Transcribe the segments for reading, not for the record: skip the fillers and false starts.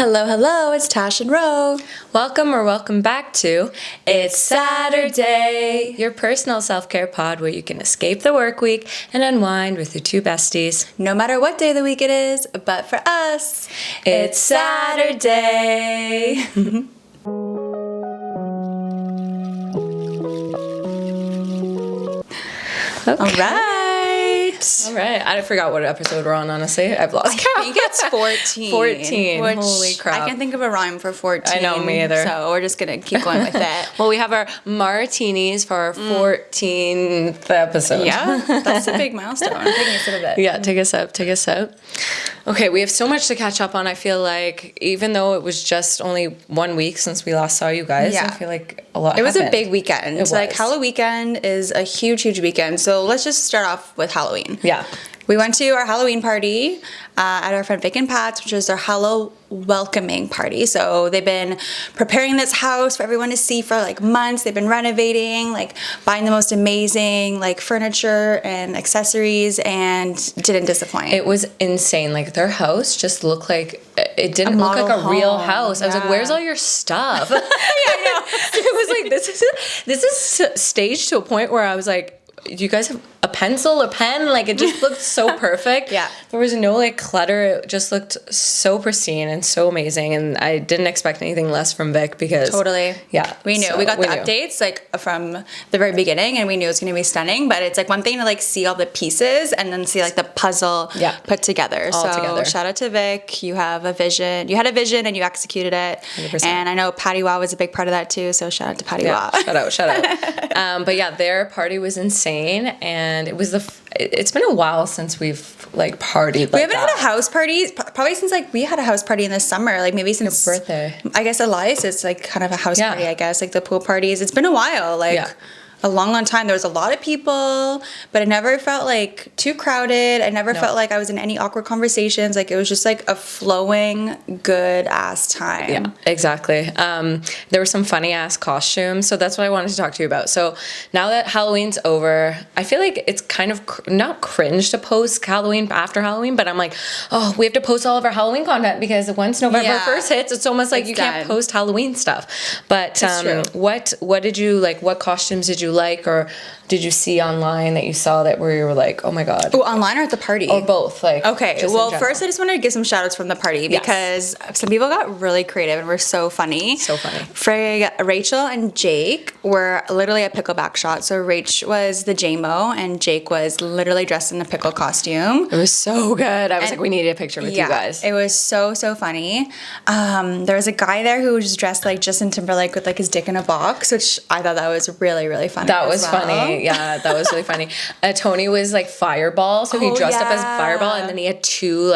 Hello, hello, it's Tash and Ro. Welcome back to It's Saturday, your personal self-care pod where you can escape the work week and unwind with your two besties. No matter what day of the week it is, but for us, it's Saturday. Okay. All right. I forgot what episode we're on, honestly. I've lost count. I think it's 14. 14. Which Holy crap. I can't think of a rhyme for 14. I know, me either. So we're just going to keep going with it. Well, we have our martinis for our 14th episode. Yeah, that's a big milestone. I'm taking a sip of it. Yeah, take a sip. Okay, we have so much to catch up on. I feel like even though it was just only 1 week since we last saw you guys, I feel like a lot happened. It was a big weekend. It was. Like Halloween weekend is a huge weekend. So let's just start off with Halloween. Yeah. We went to our Halloween party at our friend Vic and Pat's, which is their Hallow welcoming party. So they've been preparing this house for everyone to see for like months. They've been renovating, like buying the most amazing like furniture and accessories, and didn't disappoint. It was insane. Like their house just looked like it didn't look like a real house. I was like, "Where's all your stuff?" Yeah, I know. It was like this is staged to a point where I was like, do you guys have a pencil or pen? Like it just looked so perfect. Yeah. There was no like clutter. It just looked so pristine and so amazing. And I didn't expect anything less from Vic because Totally. Yeah. We knew. We got the updates like from the very beginning, and we knew it was gonna be stunning. But it's like one thing to like see all the pieces and then see like the puzzle put together. All together. Shout out to Vic. You have a vision. You had a vision and you executed it. 100%. And I know Patty Wow was a big part of that too. So shout out to Patty Wow. Shout out. But yeah, their party was insane, and it was it's been a while since we've like partied like we haven't had a house party probably since like we had a house party in the summer, like maybe since your birthday. I guess Elias is like kind of a house party, I guess, like the pool parties. It's been a while, like a long time. There was a lot of people, but it never felt like too crowded. I never felt like I was in any awkward conversations. Like it was just like a flowing, good ass time. Yeah, exactly. There were some funny ass costumes, so that's what I wanted to talk to you about. So now that Halloween's over, I feel like it's kind of not cringe to post Halloween after Halloween, but I'm like, oh, we have to post all of our Halloween content because once November 1st hits, it's almost like you can't post Halloween stuff. But what did you like? What costumes did you like, or did you see online that you saw that where you were like, oh my god? Oh, online or at the party? Or both. Like, okay, well, first I just wanted to give some shout outs from the party because some people got really creative and were so funny. Rachel and Jake were literally a pickleback shot. So Rach was the J-Mo and Jake was literally dressed in a pickle costume. It was so good. I was like, we needed a picture with you guys. It was so funny. There was a guy there who was dressed like Justin Timberlake with like his dick in a box, which I thought that was really funny. That was funny. Yeah, that was really funny. Tony was like Fireball, so he dressed up as Fireball, and then he had two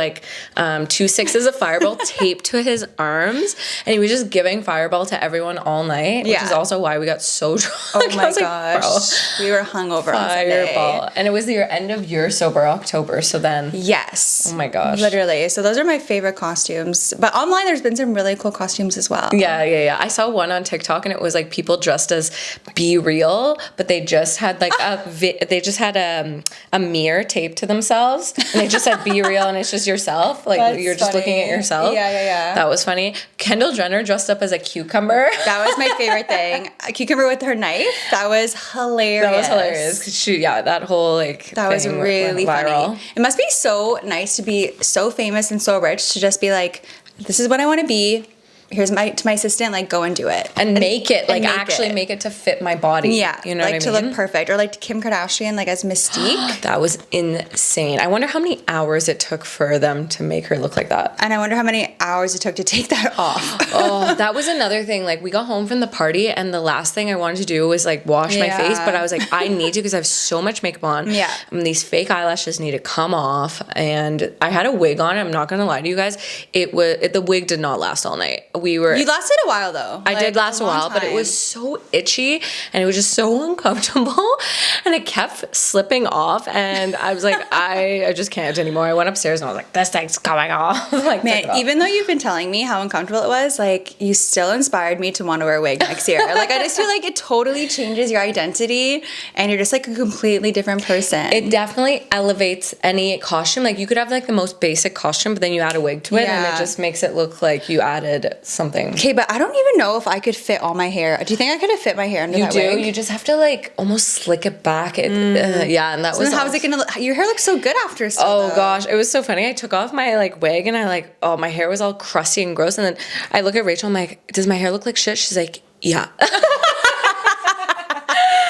sixes of Fireball taped to his arms, and he was just giving Fireball to everyone all night, which is also why we got so drunk. Oh my gosh, we were hungover on Sunday. And it was your end of year sober October, so then oh my gosh, literally. So those are my favorite costumes, but online there's been some really cool costumes as well. Yeah. I saw one on TikTok, and it was like people dressed as Be Real, but they just had like a mirror taped to themselves, and they just said Be Real, and it's just yourself, like you're just looking at yourself. Yeah. That was funny. Kendall Jenner dressed up as a cucumber. That was my favorite thing. A cucumber with her knife. That was hilarious. That whole that was really funny. It must be so nice to be so famous and so rich to just be like, this is what I want to be. Here's my assistant, like, go and do it. And make it, like, actually make it to fit my body. Yeah. You know what I mean? Like, to look perfect. Or, like, Kim Kardashian, like, as Mystique. That was insane. I wonder how many hours it took for them to make her look like that. And I wonder how many hours it took to take that off. Oh, that was another thing. Like, we got home from the party, and the last thing I wanted to do was, like, wash my face. But I was like, I need to because I have so much makeup on. Yeah. And these fake eyelashes need to come off. And I had a wig on. I'm not going to lie to you guys. The wig did not last all night. we were. You lasted a while though. I did last a while, but it was so itchy and it was just so uncomfortable, and it kept slipping off. And I was like, I just can't anymore. I went upstairs and I was like, this thing's coming off. Like, man, even though you've been telling me how uncomfortable it was, like, you still inspired me to want to wear a wig next year. Like, I just feel like it totally changes your identity and you're just like a completely different person. It definitely elevates any costume. Like, you could have like the most basic costume, but then you add a wig to it and it just makes it look like you added something. Okay, but I don't even know if I could fit all my hair. Do you think I could have fit my hair under that wig? You do. You just have to like almost slick it back. And that was. Then how is it gonna look? Your hair looks so good after. Gosh, it was so funny. I took off my like wig and my hair was all crusty and gross. And then I look at Rachel. I'm like, does my hair look like shit? She's like, yeah.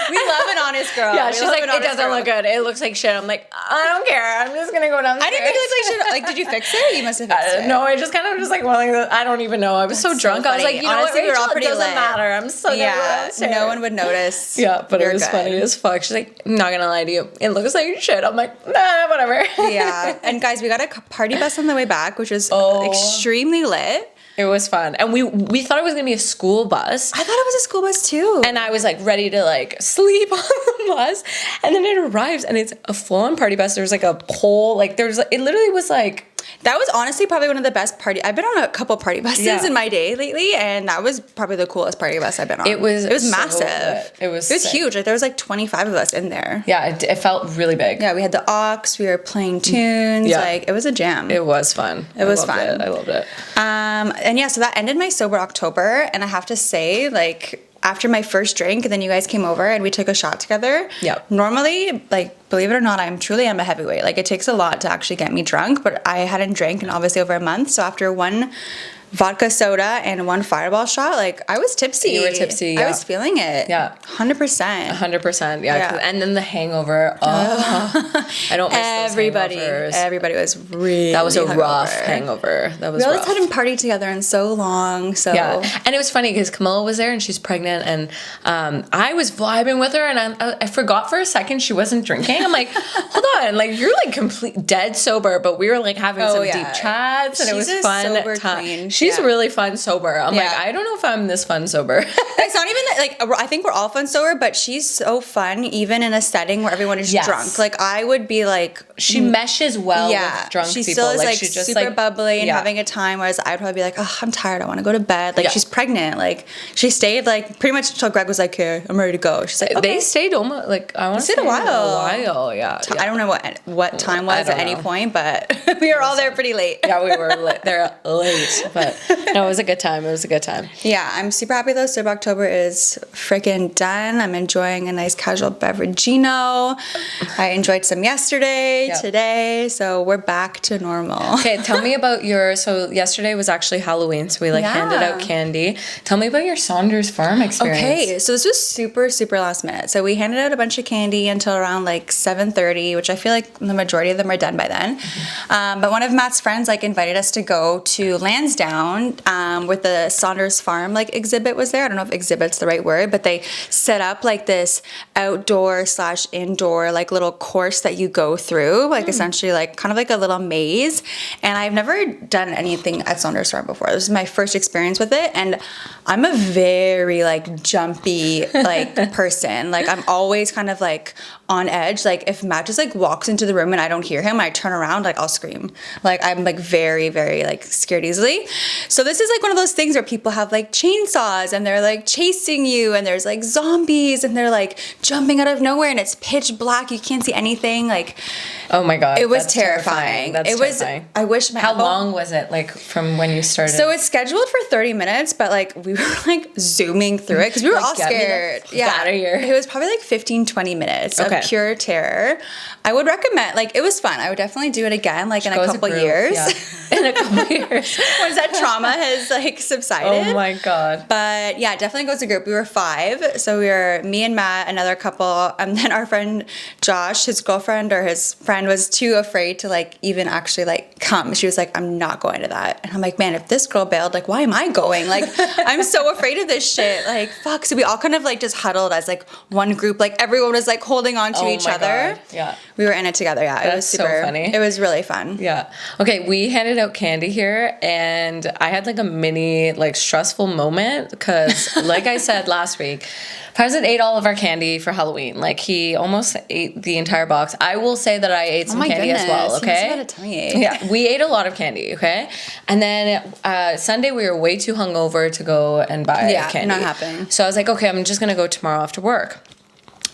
We love an honest girl. Yeah, she's like, it doesn't look good. It looks like shit. I'm like, I don't care. I'm just gonna go downstairs. I didn't think it looked like shit. Like, did you fix it? You must have fixed it. No, I just kind of just like, well, I don't even know. I was so drunk. I was like, you know what, Rachel, it doesn't matter. I'm so gonna go downstairs. No one would notice. Yeah, but it was funny as fuck. She's like, not gonna lie to you, it looks like shit. I'm like, nah, whatever. Yeah, and guys, we got a party bus on the way back, which was extremely lit. It was fun. And we thought it was going to be a school bus. I thought it was a school bus too. And I was like ready to like sleep on the bus. And then it arrives and it's a full-on party bus. There was like a pole. Like it literally was like. That was honestly probably one of the best I've been on a couple party buses in my day lately, and that was probably the coolest party bus I've been on. It was massive. Lit. It was huge. Like there was like 25 of us in there. Yeah, it felt really big. Yeah, we had the aux. We were playing tunes. Yeah. Like it was a jam. It was fun. It was fun. I loved it. And yeah, so that ended my sober October, and I have to say, like, after my first drink, and then you guys came over and we took a shot together. Yeah. Normally, like, believe it or not, I'm a heavyweight. Like, it takes a lot to actually get me drunk, but I hadn't drank in obviously over a month. So after one vodka soda and one Fireball shot, like, I was tipsy. You were tipsy, yeah. I was feeling it. Yeah. 100%. 100%, yeah. And then the hangover. Oh, I don't miss everybody. Those hangovers. Everybody was really That was a hungover. rough hangover. That was we rough. always hadn't partied together in so long, so. Yeah, and it was funny because Camilla was there and she's pregnant, and I was vibing with her, and I forgot for a second she wasn't drinking. I'm like, hold on, like, you're like complete dead sober, but we were like having some deep chats, and it was fun. Sober queen. She's really fun sober. I'm like, I don't know if I'm this fun sober. It's not even that, like, I think we're all fun sober, but she's so fun even in a setting where everyone is drunk. Like, I would be like, she meshes well with drunk people. She still is like she's just super like, bubbly and having a time, whereas I'd probably be like, oh, I'm tired, I want to go to bed. Like, she's pregnant. Like, she stayed like pretty much until Greg was like, okay, I'm ready to go. She's like, okay. They stayed almost like, I want to say a while. Yeah. I don't know what time was at any point, but we were all there pretty late. Yeah, we were there late, but no, it was a good time. It was a good time. Yeah, I'm super happy though. Sober October is freaking done. I'm enjoying a nice casual beverageino. I enjoyed some yesterday, today, so we're back to normal. Okay, tell me about so yesterday was actually Halloween, so we handed out candy. Tell me about your Saunders Farm experience. Okay, so this was super, super last minute. So we handed out a bunch of candy until around like 7:30, which I feel like the majority of them are done by then. But one of Matt's friends like invited us to go to Lansdowne with the Saunders Farm like exhibit was there. I don't know if exhibit's the right word, but they set up like this outdoor/indoor like little course that you go through, like essentially like kind of like a little maze. And I've never done anything at Saunders Farm before. This is my first experience with it, and I'm a very like jumpy like person. Like I'm always kind of like on edge. Like if Matt just like walks into the room and I don't hear him, I turn around, like I'll scream. Like I'm like very, very like scared easily. So this is like one of those things where people have like chainsaws and they're like chasing you, and there's like zombies and they're like jumping out of nowhere and it's pitch black. You can't see anything. Like, oh my God. It was terrifying. It was terrifying. I wish my How long was it, like, from when you started? So it's scheduled for 30 minutes, but like we were like zooming through it because we were all scared. Out of here. It was probably like 15-20 minutes of pure terror. I would recommend, like, it was fun. I would definitely do it again, like in a couple years. Yeah. In a couple years. Once that trauma has like subsided. Oh my God. But yeah, definitely goes to group. We were 5. So we were me and Matt, another couple, and then our friend Josh, his girlfriend or his friend was too afraid to like even actually like come. She was like, I'm not going to that. And I'm like, man, if this girl bailed, like, why am I going? Like, I'm so afraid of this shit. Like, fuck. So we all kind of like just huddled as like one group. Like everyone was like holding on to each other. God. Yeah. We were in it together, yeah. It was so super funny. It was really fun. Yeah. Okay, we handed out candy here, and I had like a mini like stressful moment because, like I said last week, President ate all of our candy for Halloween. Like he almost ate the entire box. I will say that I ate some candy as well. Okay. He must have had a tummy ache. Yeah, we ate a lot of candy. Okay, and then Sunday we were way too hungover to go and buy candy. Not happening. So I was like, okay, I'm just gonna go tomorrow after work.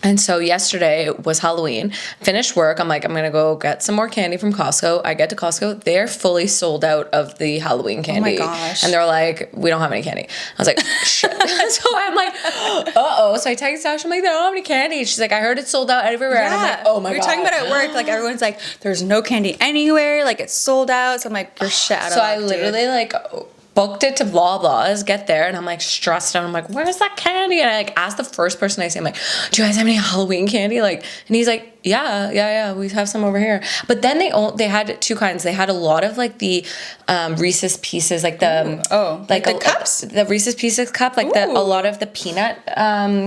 And so yesterday was Halloween. Finished work. I'm like, I'm going to go get some more candy from Costco. I get to Costco. They're fully sold out of the Halloween candy. Oh my gosh. And they're like, we don't have any candy. I was like, shit. So I'm like, uh-oh. So I text Tash. I'm like, they don't have any candy. She's like, I heard it's sold out everywhere. Yeah. And I'm like, oh my God. We were talking about it at work. Like, everyone's like, there's no candy anywhere. Like, it's sold out. So I'm like, you're shit out of luck, I literally like booked it to blah blah's, get there, and I'm like stressed out. I'm like, where's that candy? And I like asked the first person I see, I'm like, do you guys have any Halloween candy? Like, and he's like, yeah, we have some over here. But then they had two kinds. They had a lot of like the Reese's Pieces, like the like the cups, the Reese's Pieces cup, like a lot of the peanut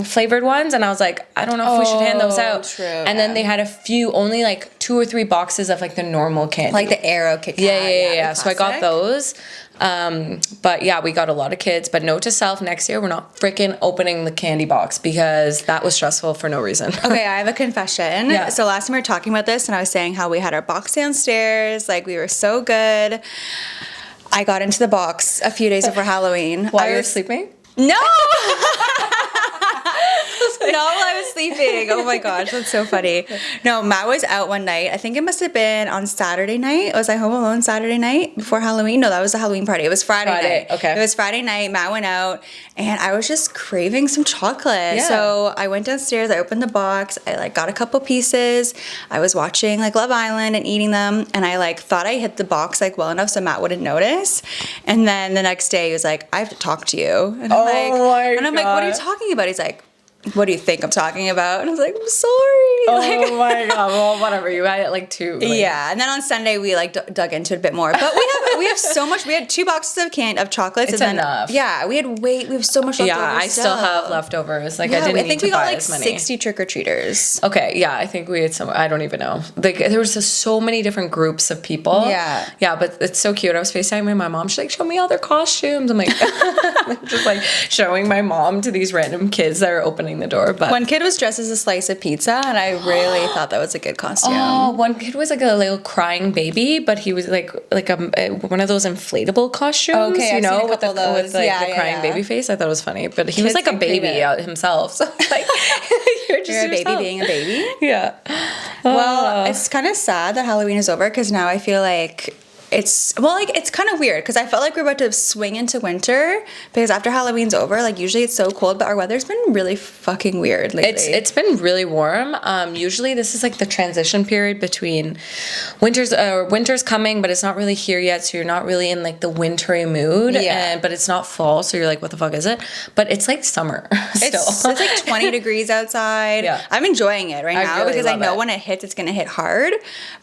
flavored ones. And I was like, I don't know if we should hand those out. True, and then they had a few, only like 2 or 3 boxes of like the normal candy, like the Aero Kit Kat. Yeah. So I got those. But yeah, we got a lot of kids, but note to self, next year we're not freaking opening the candy box because that was stressful for no reason. Okay, I have a confession. Yeah. So last time we were talking about this and I was saying how we had our box downstairs, like we were so good. I got into the box a few days before Halloween. While you were sleeping? No! Not while I was sleeping. Oh my gosh, that's so funny. No, Matt was out one night. I think it must have been on Saturday night. Was I home alone Saturday night before Halloween? No, that was the Halloween party. It was Friday night. Okay. It was Friday night. Matt went out and I was just craving some chocolate. Yeah. So I went downstairs. I opened the box. I like got a couple pieces. I was watching like Love Island and eating them. And I like thought I hit the box like well enough so Matt wouldn't notice. And then the next day he was like, I have to talk to you. And I'm like, what are you talking about? He's like, what do you think I'm talking about? And I was like, I'm sorry. Oh my God. Well, whatever. You had it like 2. Like. Yeah. And then on Sunday we like dug into it a bit more. But we have so much. We had 2 boxes of chocolates. It's and then, enough. Yeah. We have so much leftovers. Yeah, I still have leftovers. Like I didn't I think need we to got buy like as many. 60 trick-or-treaters. Okay, yeah, I think we had some. I don't even know. Like there was just so many different groups of people. Yeah, but it's so cute. I was FaceTiming my mom. She's like, "Show me all their costumes." I'm like, just like showing my mom to these random kids that are opening the door. But one kid was dressed as a slice of pizza, and I really thought that was a good costume. Oh, one kid was like a little crying baby, but he was like one of those inflatable costumes. Okay, you I've know, seen a couple of those. with like the crying baby face. I thought it was funny, but he was Kids like a can create baby it. Himself. So like, you're You're a baby yourself. being a baby. Yeah. Well, it's kind of sad that Halloween is over because now I feel like it's kind of weird because I felt like we're about to swing into winter because after Halloween's over, like usually it's so cold, but our weather's been really fucking weird lately. It's been really warm. Usually this is like the transition period between winter's coming, but it's not really here yet, so you're not really in like the wintry mood. Yeah. But it's not fall, so you're like, what the fuck is it? But it's like summer still. It's like 20 degrees outside. Yeah. I'm enjoying it right now really because I love know it. when it hits, it's gonna hit hard.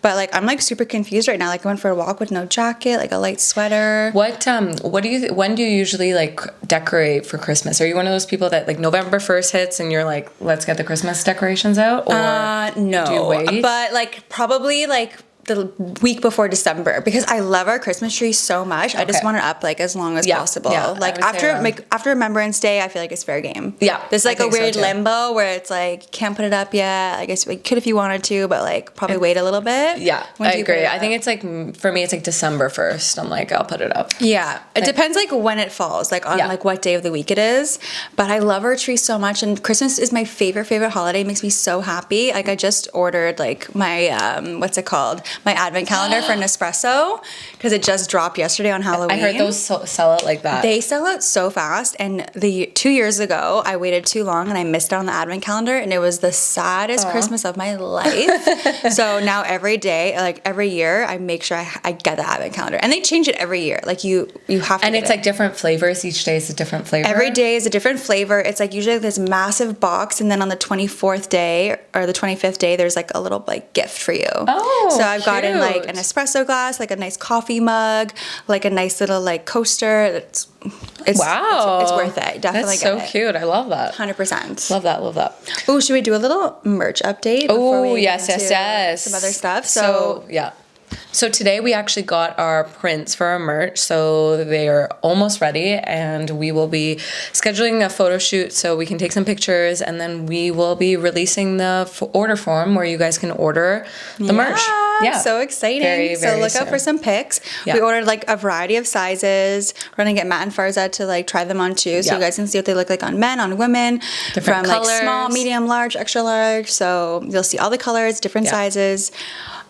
But like I'm like super confused right now. Like I went for a walk with no jacket, like a light sweater. When do you usually like decorate for Christmas? Are you one of those people that like November 1st hits and you're like, let's get the Christmas decorations out? Or No. do you wait? But like probably like the week before December because I love our Christmas tree so much. I just Okay. want it up like as long as possible. Yeah, like I would say after Remembrance Day, I feel like it's fair game. Yeah, There's like I a think so weird too. limbo where it's like can't put it up yet. I guess we could if you wanted to, but like probably wait a little bit. Yeah, When I do you put agree. it I up? think it's like, for me, it's like December 1st. I'm like, I'll put it up. Yeah, it depends like when it falls, like on Yeah. like what day of the week it is. But I love our tree so much, and Christmas is my favorite holiday. It makes me so happy. Like I just ordered like my what's it called? My advent calendar for Nespresso because it just dropped yesterday on Halloween. I heard those sell out like that. They sell out so fast, and 2 years ago I waited too long and I missed out on the advent calendar, and it was the saddest Christmas of my life. So now every day, like every year, I make sure I get the advent calendar, and they change it every year. Like you have to. And get it's it. like different flavors. Each day is a different flavor. Every day is a different flavor. It's like usually this massive box, and then on the 24th day or the 25th day, there's like a little like gift for you. Oh, so I've gotten like cute. an espresso glass, like a nice coffee mug, like a nice little like coaster. It's It's worth it. Definitely That's so get it. cute. I love that. 100%. Love that. Love that. Oh, should we do a little merch update? Oh, yes. Some other stuff. So yeah. So today we actually got our prints for our merch. So they are almost ready, and we will be scheduling a photo shoot so we can take some pictures, and then we will be releasing the order form where you guys can order the merch. Yeah. So exciting. So look out for some pics. Yeah. We ordered like a variety of sizes. We're going to get Matt and Farza to like try them on too. So you guys can see what they look like on men, on women. Different from colors. Like small, medium, large, extra large. So you'll see all the colors, different sizes.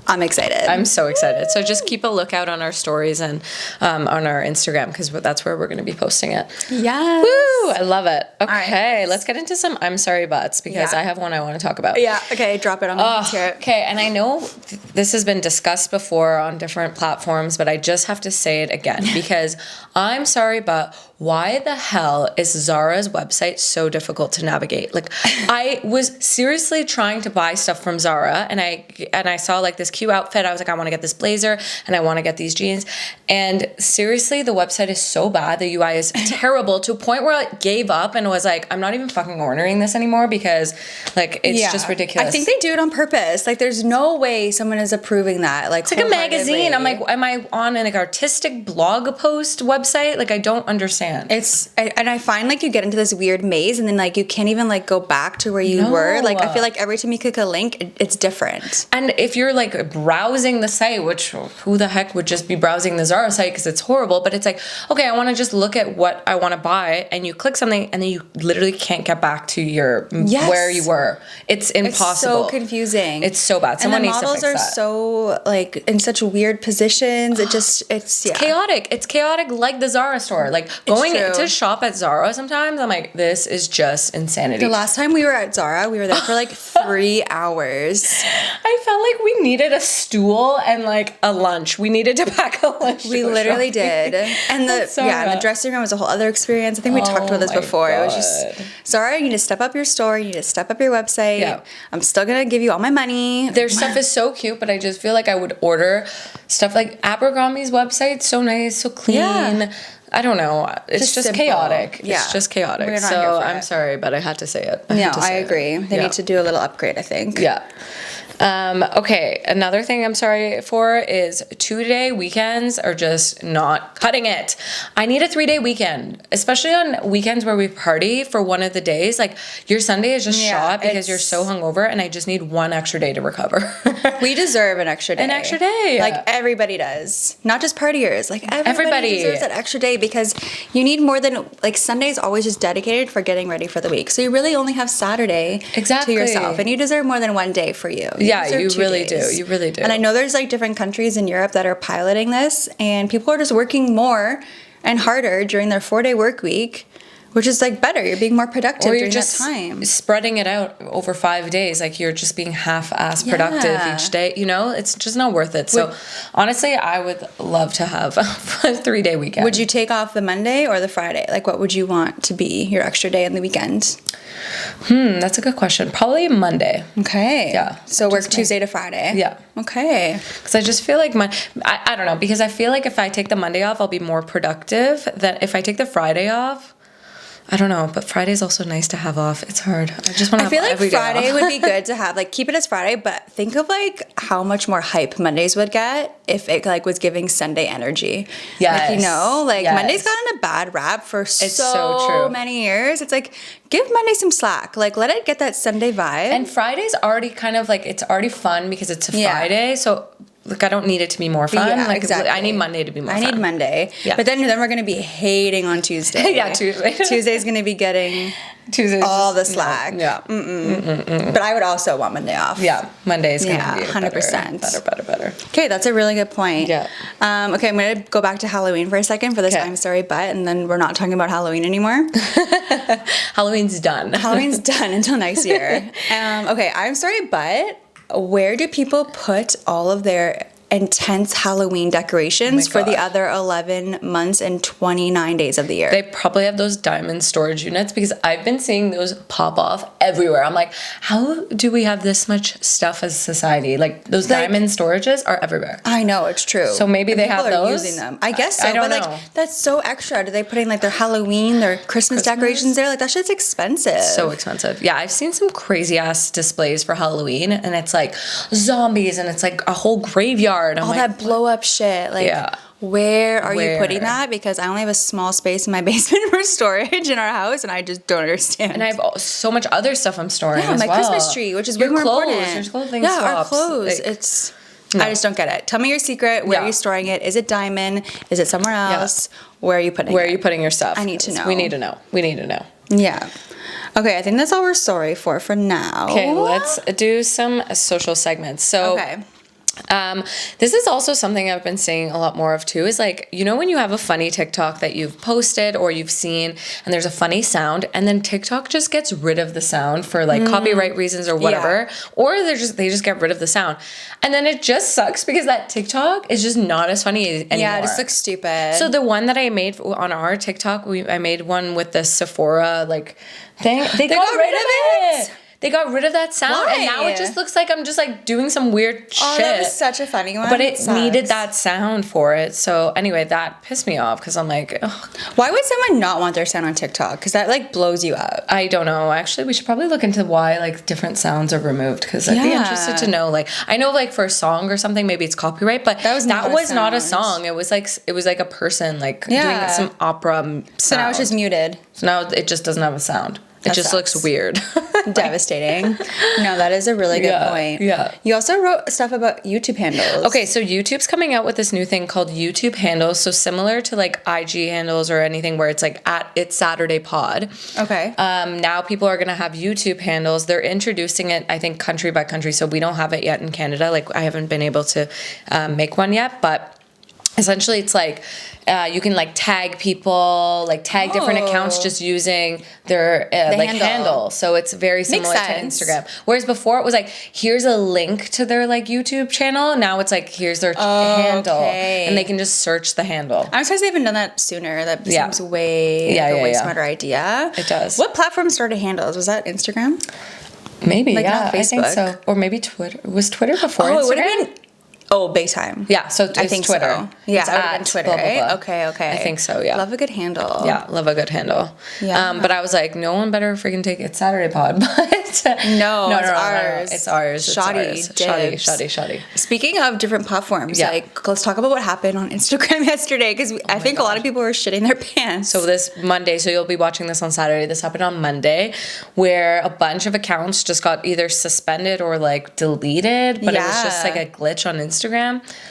I'm excited. I'm so excited. So just keep a lookout on our stories and on our Instagram, because that's where we're going to be posting it. Yes. Woo! I love it. Okay, right. let's get into some I'm sorry buts, because I have one I want to talk about. Yeah. Okay. Drop it on me. Okay, and I know this has been discussed before on different platforms, but I just have to say it again because I'm sorry, but why the hell is Zara's website so difficult to navigate? Like, I was seriously trying to buy stuff from Zara, and I saw like this cute outfit. I was like, I want to get this blazer and I want to get these jeans. And seriously, the website is so bad. The UI is terrible to a point where I gave up and was like, I'm not even fucking ordering this anymore because like it's just ridiculous. I think they do it on purpose. Like, there's no way someone is approving that. Like, it's like a magazine. I'm like, am I on an artistic blog post website? Like, I don't understand. And I find like you get into this weird maze and then like you can't even like go back to where you were. Like, I feel like every time you click a link, it's different. And if you're like browsing the site, which who the heck would just be browsing the Zara site because it's horrible, but it's like, okay, I want to just look at what I want to buy, and you click something and then you literally can't get back to your where you were. It's impossible. It's so confusing. It's so bad. Someone needs to fix that. And the models are so like in such weird positions. It's chaotic. It's chaotic like the Zara store. Like going to shop at Zara sometimes, I'm like, this is just insanity. The last time we were at Zara, we were there for like 3 hours. I felt like we needed a stool and like a lunch. We needed to pack a lunch. We literally did. And the dressing room was a whole other experience. I think we talked about this before. God. It was just, Zara, you need to step up your store. You need to step up your website. Yeah. I'm still going to give you all my money. Their stuff is so cute, but I just feel like I would order stuff like Abercrombie's website. So nice, so clean. Yeah. I don't know. It's just chaotic. Yeah. It's just chaotic. So I'm sorry, but I had to say it. I agree. They need to do a little upgrade, I think. Yeah. Okay, another thing I'm sorry for is 2-day weekends are just not cutting it. I need a 3-day weekend, especially on weekends where we party for one of the days. Like, your Sunday is just shot because you're so hungover, and I just need one extra day to recover. We deserve an extra day. An extra day. Like, everybody does. Not just partiers. Like, everybody deserves that extra day because you need more than, like, Sunday is always just dedicated for getting ready for the week. So you really only have Saturday to yourself, and you deserve more than one day for you. Yeah, you really do. You really do. And I know there's like different countries in Europe that are piloting this, and people are just working more and harder during their 4-day work week, which is like better. You're being more productive during that time. Spreading it out over 5 days. Like, you're just being half-ass productive each day. You know, it's just not worth it. So honestly, I would love to have a 3-day weekend. Would you take off the Monday or the Friday? Like, what would you want to be your extra day on the weekend? That's a good question. Probably Monday. Okay. Yeah. So work Tuesday to Friday. Yeah. Okay. Because I just feel like I don't know, because I feel like if I take the Monday off, I'll be more productive than if I take the Friday off. I don't know, but Friday's also nice to have off. It's hard. I just want to have every day off. I feel like Friday would be good to have, like, keep it as Friday, but think of, like, how much more hype Mondays would get if it, like, was giving Sunday energy. Yes. Like, you know, like, Monday's gotten a bad rap for so many years. It's like, give Monday some slack. Like, let it get that Sunday vibe. And Friday's already kind of, like, it's already fun because it's a Friday, so... Like, I don't need it to be more fun. Yeah, like, exactly. I need Monday to be more fun. I need Monday. Yeah. But then we're going to be hating on Tuesday. Yeah, Tuesday. Tuesday's going to be getting all the slack. Yeah. But I would also want Monday off. Yeah. Monday's going to be 100%. Better. Okay, that's a really good point. Yeah. Okay, I'm going to go back to Halloween for a second for this I'm sorry, but, and then we're not talking about Halloween anymore. Halloween's done. Halloween's done until next year. Okay, I'm sorry, but... where do people put all of their intense Halloween decorations for the God. other 11 months and 29 days of the year. They probably have those diamond storage units because I've been seeing those pop off everywhere. I'm like, how do we have this much stuff as a society? Like those diamond storages are everywhere. I know, it's true. So maybe they have people are those? using them. I guess so. I don't but know. like that's so extra. Do they put in like their Halloween, their Christmas decorations there? Like that shit's expensive. So expensive. Yeah, I've seen some crazy ass displays for Halloween, and it's like zombies, and it's like a whole graveyard. I'm all like, that blow up shit. Like, Yeah. where are you Where? putting that? Because I only have a small space in my basement for storage in our house, and I just don't understand. and I have so much other stuff I'm storing. yeah, as my well. Christmas tree, which is way Your more clothes, important. Your clothing yeah, our swaps. clothes. Like, It's. I just don't get it. Tell me your secret. Where are you storing it? Is it diamond? Is it somewhere else? Where are you putting it? Where are you putting your stuff? I need to know. We need to know. We need to know. Yeah. Okay, I think that's all we're sorry for now. Okay, let's do some social segments. So, Okay. this is also something I've been seeing a lot more of too, is like, you know, when you have a funny TikTok that you've posted or you've seen and there's a funny sound and then TikTok just gets rid of the sound for like copyright reasons or whatever, or they just get rid of the sound. And then it just sucks because that TikTok is just not as funny anymore. Yeah, it just looks stupid. So the one that I made on our TikTok, I made one with the Sephora like thing. They got rid of it. They got rid of that sound, Why? and now it just looks like I'm just like doing some weird shit. Oh, that was such a funny one. But it sucks. needed that sound for it. So anyway, that pissed me off because I'm like, ugh, Why would someone not want their sound on TikTok? Because that like blows you up. I don't know. Actually, we should probably look into why like different sounds are removed because I'd be Yeah. interested to know. Like, I know like for a song or something, maybe it's copyright, but That was not a song. sound. It was like a person like Yeah. doing some opera sound. So now it's just muted. So now it just doesn't have a sound. That It just sucks. looks weird. Devastating. No, that is a really good point. Yeah. You also wrote stuff about YouTube handles. Okay, so YouTube's coming out with this new thing called YouTube handles. So similar to like IG handles or anything where it's like it's Saturday Pod. Okay. Now people are gonna have YouTube handles. They're introducing it, I think, country by country. So we don't have it yet in Canada. Like I haven't been able to make one yet, but essentially it's like you can like tag people, like tag different accounts just using their handle. So it's very similar to Instagram. Whereas before it was like, here's a link to their like YouTube channel. Now it's like, here's their handle, and they can just search the handle. I'm surprised they haven't done that sooner. That seems way smarter idea. It does. What platform started handles? Was that Instagram? Maybe, Like, yeah, not I think Facebook. so. Or maybe Twitter. Was Twitter before Instagram? It would have been. Oh, big time. Yeah, so I it's think Twitter. so. Yeah, It's it would have at been Twitter, blah, blah, right? blah. Okay. I think so, yeah. Love a good handle. Yeah, love a good handle. Yeah. But I was like, no one better freaking take it Saturday Pod. But No, it's ours. It's ours. It's Shoddy ours. dibs. Shoddy. Speaking of different platforms, Yeah. like let's talk about what happened on Instagram yesterday because I think a lot of people were shitting their pants. So this Monday, so you'll be watching this on Saturday. This happened on Monday, where a bunch of accounts just got either suspended or like deleted. But it was just like a glitch on Instagram.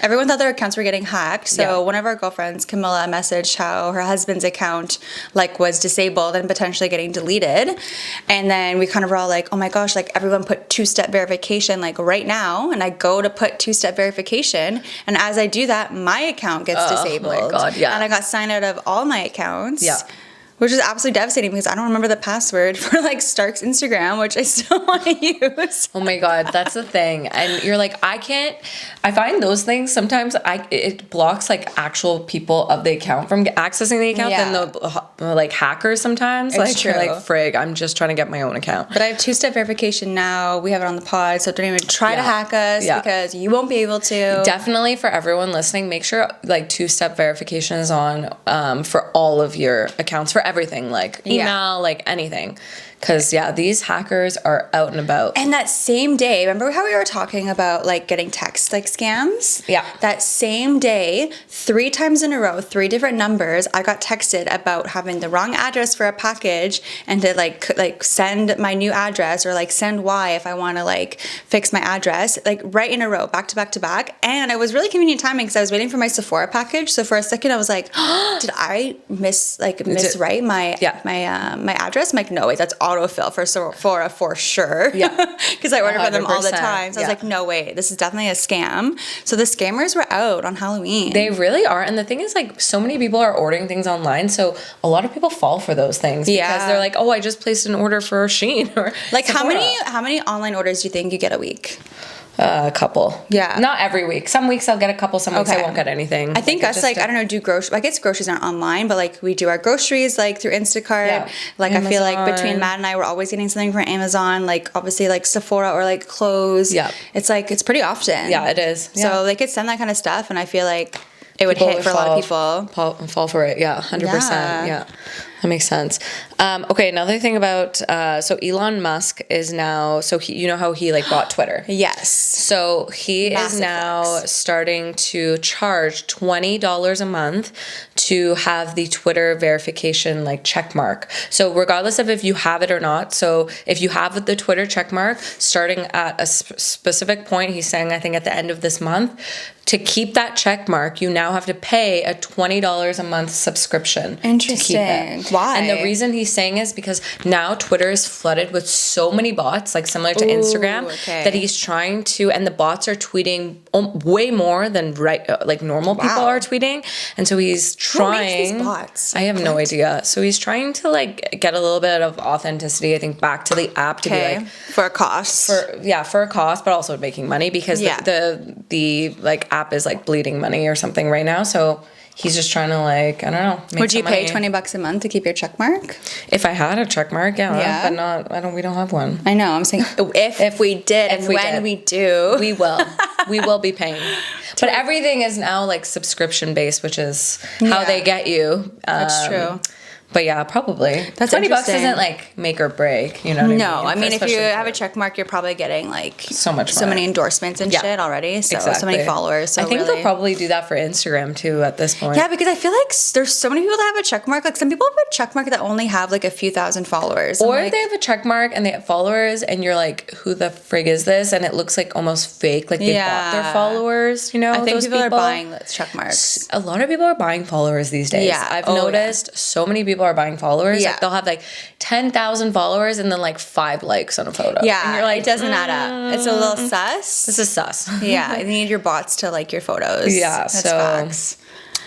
Everyone thought their accounts were getting hacked. So Yeah. one of our girlfriends, Camilla, messaged how her husband's account like was disabled and potentially getting deleted. And then we kind of were all like, oh my gosh, like everyone put two-step verification like right now. And I go to put two-step verification. And as I do that, my account gets disabled. Oh my God, yeah. And I got signed out of all my accounts. Yeah. Which is absolutely devastating because I don't remember the password for like Stark's Instagram, which I still want to use. Oh my God, that's the thing. And you're like, I find those things sometimes it blocks like actual people of the account from accessing the account than the like hackers sometimes. It's like true. You're like, frig, I'm just trying to get my own account. But I have two-step verification now. We have it on the pod, so don't even try to hack us because you won't be able to. Definitely for everyone listening, make sure like two-step verification is on for all of your accounts, for everything, like email, like anything. Because, these hackers are out and about. And that same day, remember how we were talking about like getting text like scams? Yeah. That same day, 3 times in a row, 3 different numbers, I got texted about having the wrong address for a package and to like send my new address or like send Y if I want to like fix my address, like right in a row, back to back to back. And it was really convenient timing because I was waiting for my Sephora package. So for a second I was like, did I miswrite my address? I'm like, no, wait, that's autofill for Sephora for sure. Yeah. Because I order for them all the 100%, time. So I was like, no way, this is definitely a scam. So the scammers were out on Halloween. They really are. And the thing is, like, so many people are ordering things online. So a lot of people fall for those things. Because they're like, oh, I just placed an order for Shein. Or like Sephora. how many online orders do you think you get a week? A couple. Yeah. Not every week. Some weeks I'll get a couple. Some weeks I won't get anything. I think us, like, I don't know, do groceries. I guess groceries aren't online, but like we do our groceries like through Instacart. Yeah. Like Amazon. I feel like between Matt and I, we're always getting something from Amazon. Like obviously like Sephora or like clothes. Yeah. It's like, it's pretty often. Yeah, it is. Yeah. So they could send that kind of stuff. And I feel like it would hit for a lot of people. Fall for it. Yeah. 100%. Yeah. That makes sense. Okay, another thing about so Elon Musk is now, so he, you know how he like bought Twitter? Yes. So he Massive is now flex. starting to charge $20 a month to have the Twitter verification like check mark. So regardless of if you have it or not, so if you have the Twitter check mark, starting at a specific point, he's saying I think at the end of this month, to keep that check mark, you now have to pay a $20 a month subscription. Interesting. To keep it. Why? And the reason he's saying is because now Twitter is flooded with so many bots, like similar to Instagram, that he's trying to, and the bots are tweeting way more than like normal people are tweeting, and so he's trying. What makes these bots? I have no idea. So he's trying to like get a little bit of authenticity, I think, back to the app to be like for a cost. For a cost, but also making money because the like app is like bleeding money or something right now. So he's just trying to like, I don't know. Would you pay $20 a month to keep your check mark? If I had a check mark, but not. We don't have one. I know. I'm saying if we did, and when we do, we will. We will be paying. But everything is now like subscription based, which is how they get you. That's true. But yeah, probably. That's $20 isn't like make or break, you know what I mean? No, I mean if you have a check mark, you're probably getting like so many endorsements and shit already. So so many followers. So I think they'll probably do that for Instagram too at this point. Yeah, because I feel like there's so many people that have a check mark. Like some people have a check mark that only have like a few thousand followers. Or they have a check mark and they have followers and you're like, who the frig is this? And it looks like almost fake. Like they bought their followers, you know? I think people are buying check marks. A lot of people are buying followers these days. Yeah. I've noticed so many people are buying followers. Yeah. Like they'll have like 10,000 followers and then like 5 likes on a photo. Yeah. And you're like, it doesn't add up. It's a little sus. This is sus. Yeah. You need your bots to like your photos. Yeah. That's so facts.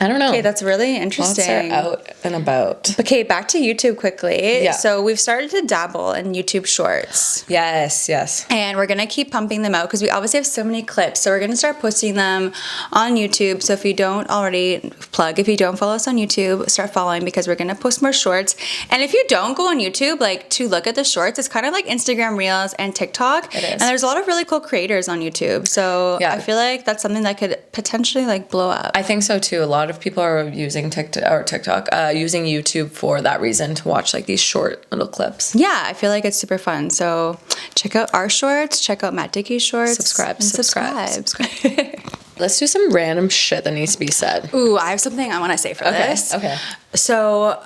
I don't know. Okay, that's really interesting. Bots are out and about. Okay, back to YouTube quickly. Yeah. So we've started to dabble in YouTube Shorts. Yes, yes. And we're going to keep pumping them out because we obviously have so many clips. So we're going to start posting them on YouTube. So if you don't already if you don't follow us on YouTube, start following because we're going to post more shorts. And if you don't go on YouTube, like to look at the shorts, it's kind of like Instagram Reels and TikTok. It is. And there's a lot of really cool creators on YouTube. So I feel like that's something that could potentially like blow up. I think so too. A lot of people are using TikTok, using YouTube for that reason to watch like these short little clips. Yeah, I feel like it's super fun. So check out our shorts, check out Matt Dickey's shorts. Subscribe. Let's do some random shit that needs to be said. Ooh, I have something I want to say for this. Okay. So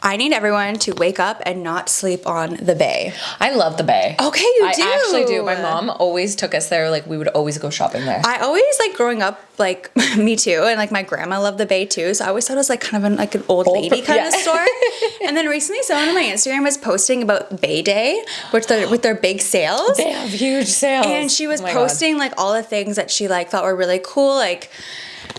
I need everyone to wake up and not sleep on the bay. I love the bay. Okay, you do. I actually do. My mom always took us there. Like we would always go shopping there. I always like growing up, like me too, and like my grandma loved the bay too. So I always thought it was like kind of an old lady kind of store. And then recently, someone on my Instagram was posting about Bay Day, with their big sales. They have huge sales. And she was posting like all the things that she like thought were really cool, like.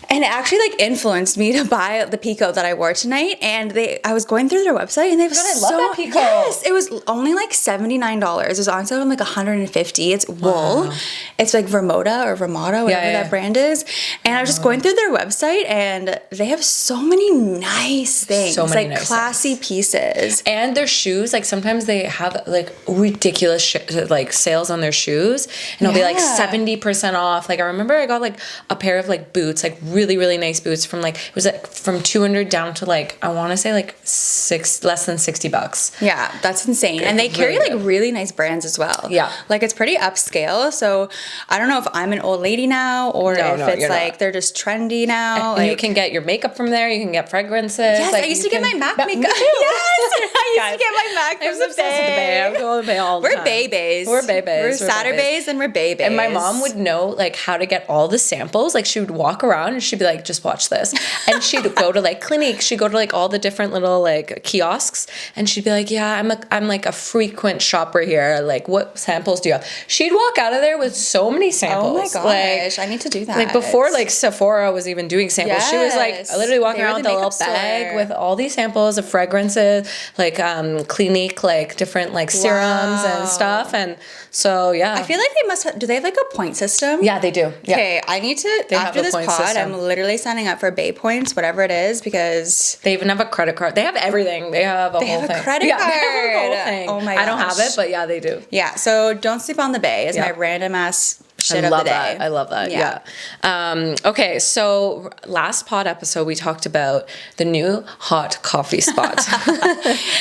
And it actually like influenced me to buy the Pico that I wore tonight. And I was going through their website and they have I love that Pico. Yes, it was only like $79. It was on sale from like $150. It's wool. Wow. It's like Vermoda or Vermata, whatever that brand is. And I was just going through their website and they have so many nice things. So many nice classy pieces. And their shoes, like sometimes they have like ridiculous like sales on their shoes. And it'll be like 70% off. Like I remember I got like a pair of like boots, like really, really nice boots from like, it was like from 200 down to like, I want to say like less than $60. Yeah, that's insane. And they carry like really nice brands as well. Yeah. Like it's pretty upscale. So I don't know if I'm an old lady now or if it's like they're just trendy now. And like, you can get your makeup from there. You can get fragrances. Yes, like I used to get my MAC makeup. Me too. Yes, I used to get my MAC from the Bay. I'm going to the Bay all the time. We're babies. We're babies. We're SATURDAYs and we're babies. And my mom would know like how to get all the samples. Like she would walk around and she'd be like, just watch this. And she'd go to like Clinique. She'd go to like all the different little like kiosks and she'd be like, yeah, I'm like a frequent shopper here. Like what samples do you have? She'd walk out of there with so many samples. Oh my gosh, I need to do that. Like before like Sephora was even doing samples. Yes. She was like literally walking around with a little bag with all these samples of fragrances, like Clinique, like different like serums and stuff. And so, yeah. I feel like they must have, do they have like a point system? Yeah, they do. Yeah. Okay, I need to, after this pod, system. I'm literally signing up for Bay Points, whatever it is, because... They even have a credit card. They have everything. They have a whole thing. They have a credit card. They have a whole thing. Oh my gosh. I don't have it, but yeah, they do. Yeah, so don't sleep on the Bay is my random ass shit of the day. I love that. Yeah. Okay, so last pod episode we talked about the new hot coffee spot.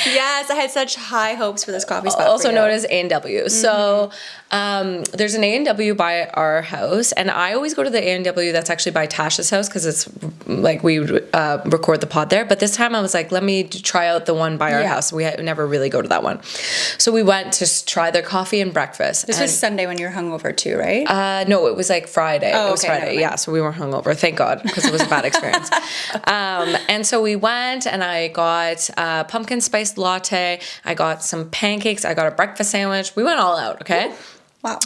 Yes, I had such high hopes for this coffee spot. Also known as A&W. Mm-hmm. So there's an A&W by our house, and I always go to the A&W that's actually by Tash's house because it's like we record the pod there. But this time I was like, let me try out the one by our house. We never really go to that one. So we went to try their coffee and breakfast. This was Sunday when you were hungover too, right? No, it was like Friday. Oh, it was Friday. Yeah, so we weren't hungover. Thank God, because it was a bad experience. And so we went, and I got a pumpkin spice latte. I got some pancakes. I got a breakfast sandwich. We went all out, okay? Ooh. Wow.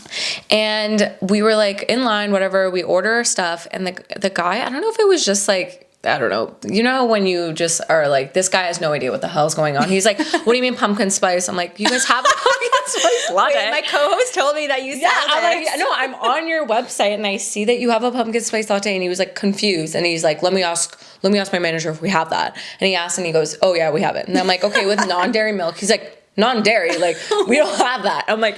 And we were like in line, whatever. We order our stuff, and the guy, I don't know if it was just like, I don't know. You know when you just are like, this guy has no idea what the hell's going on. He's like, what do you mean pumpkin spice? I'm like, you guys have a pumpkin spice latte? Wait, my co-host told me that you said I'm like, no, I'm on your website and I see that you have a pumpkin spice latte. And he was like confused. And he's like, let me ask my manager if we have that. And he asked and he goes, oh yeah, we have it. And I'm like, okay, with non-dairy milk. He's like, non-dairy? Like, we don't have that. I'm like,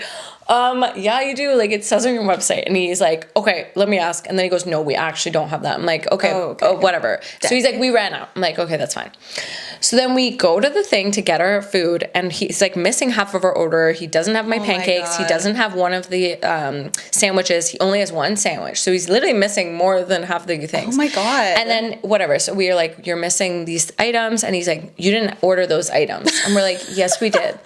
yeah, you do. Like, it says on your website. And he's like, okay, let me ask. And then he goes, no, we actually don't have that. I'm like, okay, whatever. So he's like, we ran out. I'm like, okay, that's fine. So then we go to the thing to get our food, and he's like missing half of our order. He doesn't have my pancakes. He doesn't have one of the sandwiches. He only has one sandwich. So he's literally missing more than half the things. Oh my God. And then whatever. So we are like, you're missing these items. And he's like, you didn't order those items. And we're like, yes, we did.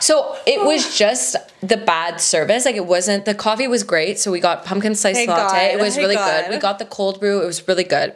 So it was just the bad service. Like, it wasn't, the coffee was great. So we got pumpkin spice latte. It was really good. We got the cold brew. It was really good.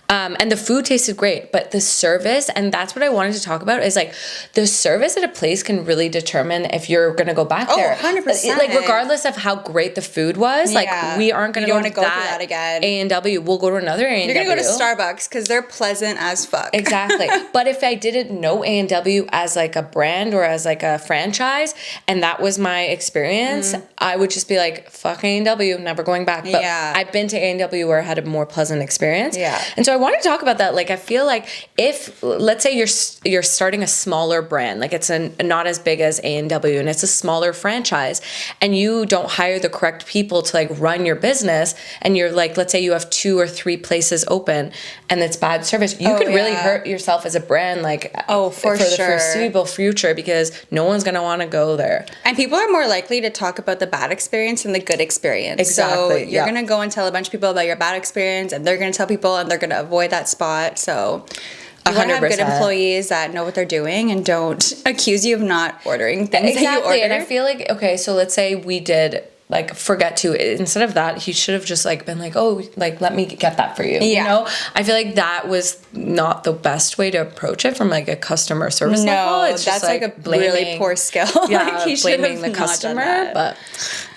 And the food tasted great, but the service, and that's what I wanted to talk about, is like the service at a place can really determine if you're going to go back there. 100%. Like, regardless of how great the food was, like, we aren't going to go to that again. A&W. We'll go to another A&W. You're going to go to Starbucks because they're pleasant as fuck. Exactly. But if I didn't know A&W as like a brand or as like a franchise, and that was my experience, I would just be like, fuck A&W, never going back. But I've been to A&W where I had a more pleasant experience. Yeah. And so I wanted to talk about that. Like, I feel like if, let's say you're starting a smaller brand, like it's not as big as A&W and it's a smaller franchise, and you don't hire the correct people to like run your business, and you're like, let's say you have 2 or 3 places open and it's bad service, you could really hurt yourself as a brand, like for the foreseeable future, because no one's going to want to go there. And people are more likely to talk about the bad experience than the good experience. Exactly. So you're going to go and tell a bunch of people about your bad experience, and they're going to tell people, and they're going to avoid that spot. So you want to have good employees that know what they're doing and don't accuse you of not ordering things that you ordered. And I feel like, okay, so let's say we did like forget to, instead of that, he should have just like been like, oh, like, let me get that for you. You know, I feel like that was not the best way to approach it from like a customer service level. It's that's just like a really poor skill. Yeah, like he blaming the customer. But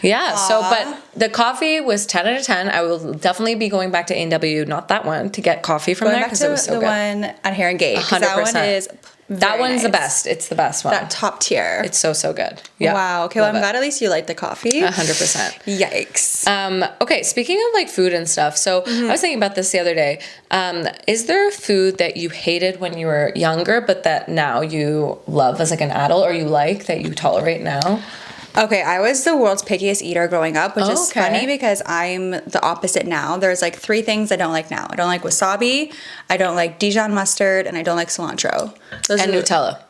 yeah, but the coffee was 10 out of 10. I will definitely be going back to A&W, not that one, to get coffee from there because it was so good. The one at Heron Gate. 100%. That one is that one's nice. The best. It's the best one. That top tier. It's so good. Yeah. Wow. Okay. Well, I'm glad at least you like the coffee. 100%. Yikes. Okay. Speaking of like food and stuff. So I was thinking about this the other day. Is there a food that you hated when you were younger, but that now you love as like an adult, or you like that you tolerate now? Okay, I was the world's pickiest eater growing up, which is funny because I'm the opposite now. There's like 3 things I don't like now. I don't like wasabi, I don't like Dijon mustard, and I don't like cilantro. And Nutella.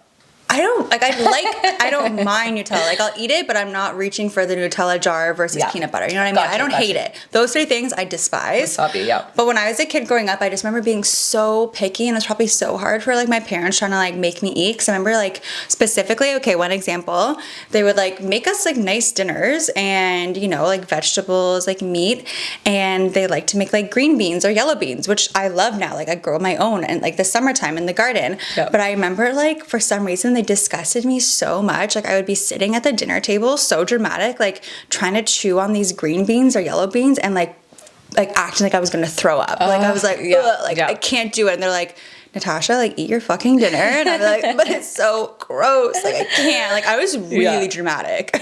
I don't mind Nutella. Like, I'll eat it, but I'm not reaching for the Nutella jar versus peanut butter. You know what I mean? I don't hate it. Those 3 things I despise. Wasabi, yeah. But when I was a kid growing up, I just remember being so picky, and it was probably so hard for like my parents trying to like make me eat. Because I remember like specifically, okay, one example, they would like make us like nice dinners and, you know, like vegetables, like meat, and they like to make like green beans or yellow beans, which I love now. Like, I grow my own and like the summertime in the garden. Yep. But I remember like for some reason they disgusted me so much. Like, I would be sitting at the dinner table so dramatic, like trying to chew on these green beans or yellow beans and like acting like I was gonna throw up. Like, I was like, I can't do it. And they're like, Natasha, like, eat your fucking dinner. And I'm like, but it's so gross. Like, I can't. Like, I was really dramatic.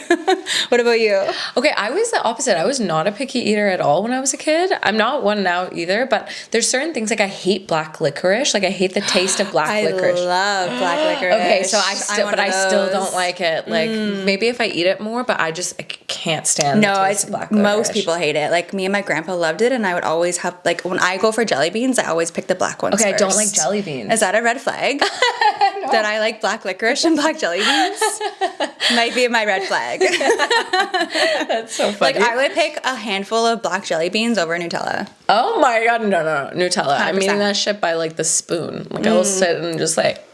What about you? Okay, I was the opposite. I was not a picky eater at all when I was a kid. I'm not one now either, but there's certain things, like I hate black licorice. Like I hate the taste of black licorice. I love black licorice. Okay, so I still don't like it. Like maybe if I eat it more, but I can't stand the taste of black licorice. Most people hate it. Like me and my grandpa loved it, and I would always have, like, when I go for jelly beans, I always pick the black ones Okay, first. I don't like jelly beans. Is that a red flag? No. That I like black licorice and black jelly beans? Might be my red flag. That's so funny. Like, I would pick a handful of black jelly beans over Nutella. Oh my god, no. Nutella. 100%. I'm eating that shit by like the spoon. Like I will sit and just like,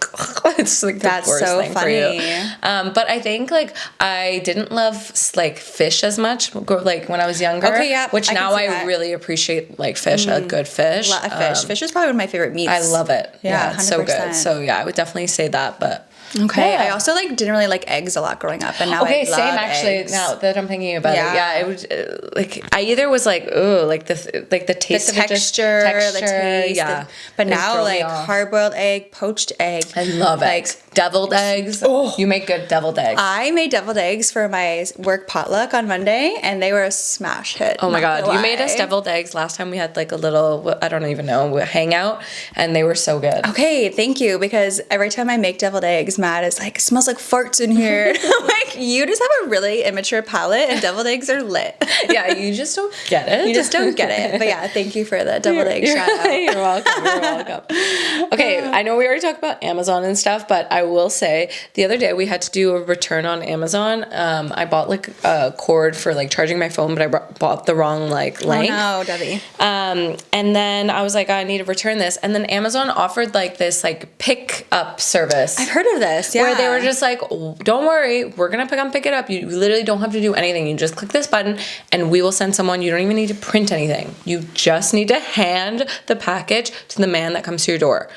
it's like the worst thing for you. But I think like I didn't love like fish as much like when I was younger. Okay, yeah. Which now I really appreciate like fish, a good fish. Fish is probably one of my favorite meats. I love it. Yeah, it's 100%. so good. So yeah, I would definitely say that, but okay. Yeah. I also like didn't really like eggs a lot growing up, and now I love same actually. eggs. Now that I'm thinking about it, it would like I either was like like the taste, the of it, texture, the taste. But now like hard-boiled egg, poached egg. I love eggs. Deviled eggs. Oh, you make good deviled eggs. I made deviled eggs for my work potluck on Monday, and they were a smash hit. Oh my god, you made us deviled eggs last time. We had like a little, I don't even know, hangout, and they were so good. Okay, thank you, because every time I make deviled eggs, Matt is like, it smells like farts in here. I'm like, you just have a really immature palate, and deviled eggs are lit. Yeah, you just don't get it. You just don't get it. But yeah, thank you for the deviled egg shout out. You're welcome. You're welcome. Okay, I know we already talked about Amazon and stuff, but I will say the other day we had to do a return on Amazon. I bought like a cord for like charging my phone, but I bought the wrong like length. Oh no, Debbie. And then I was like, I need to return this. And then Amazon offered like this like pick up service. I've heard of this. Yeah. Where they were just like, don't worry, we're gonna pick it up. You literally don't have to do anything. You just click this button and we will send someone. You don't even need to print anything. You just need to hand the package to the man that comes to your door.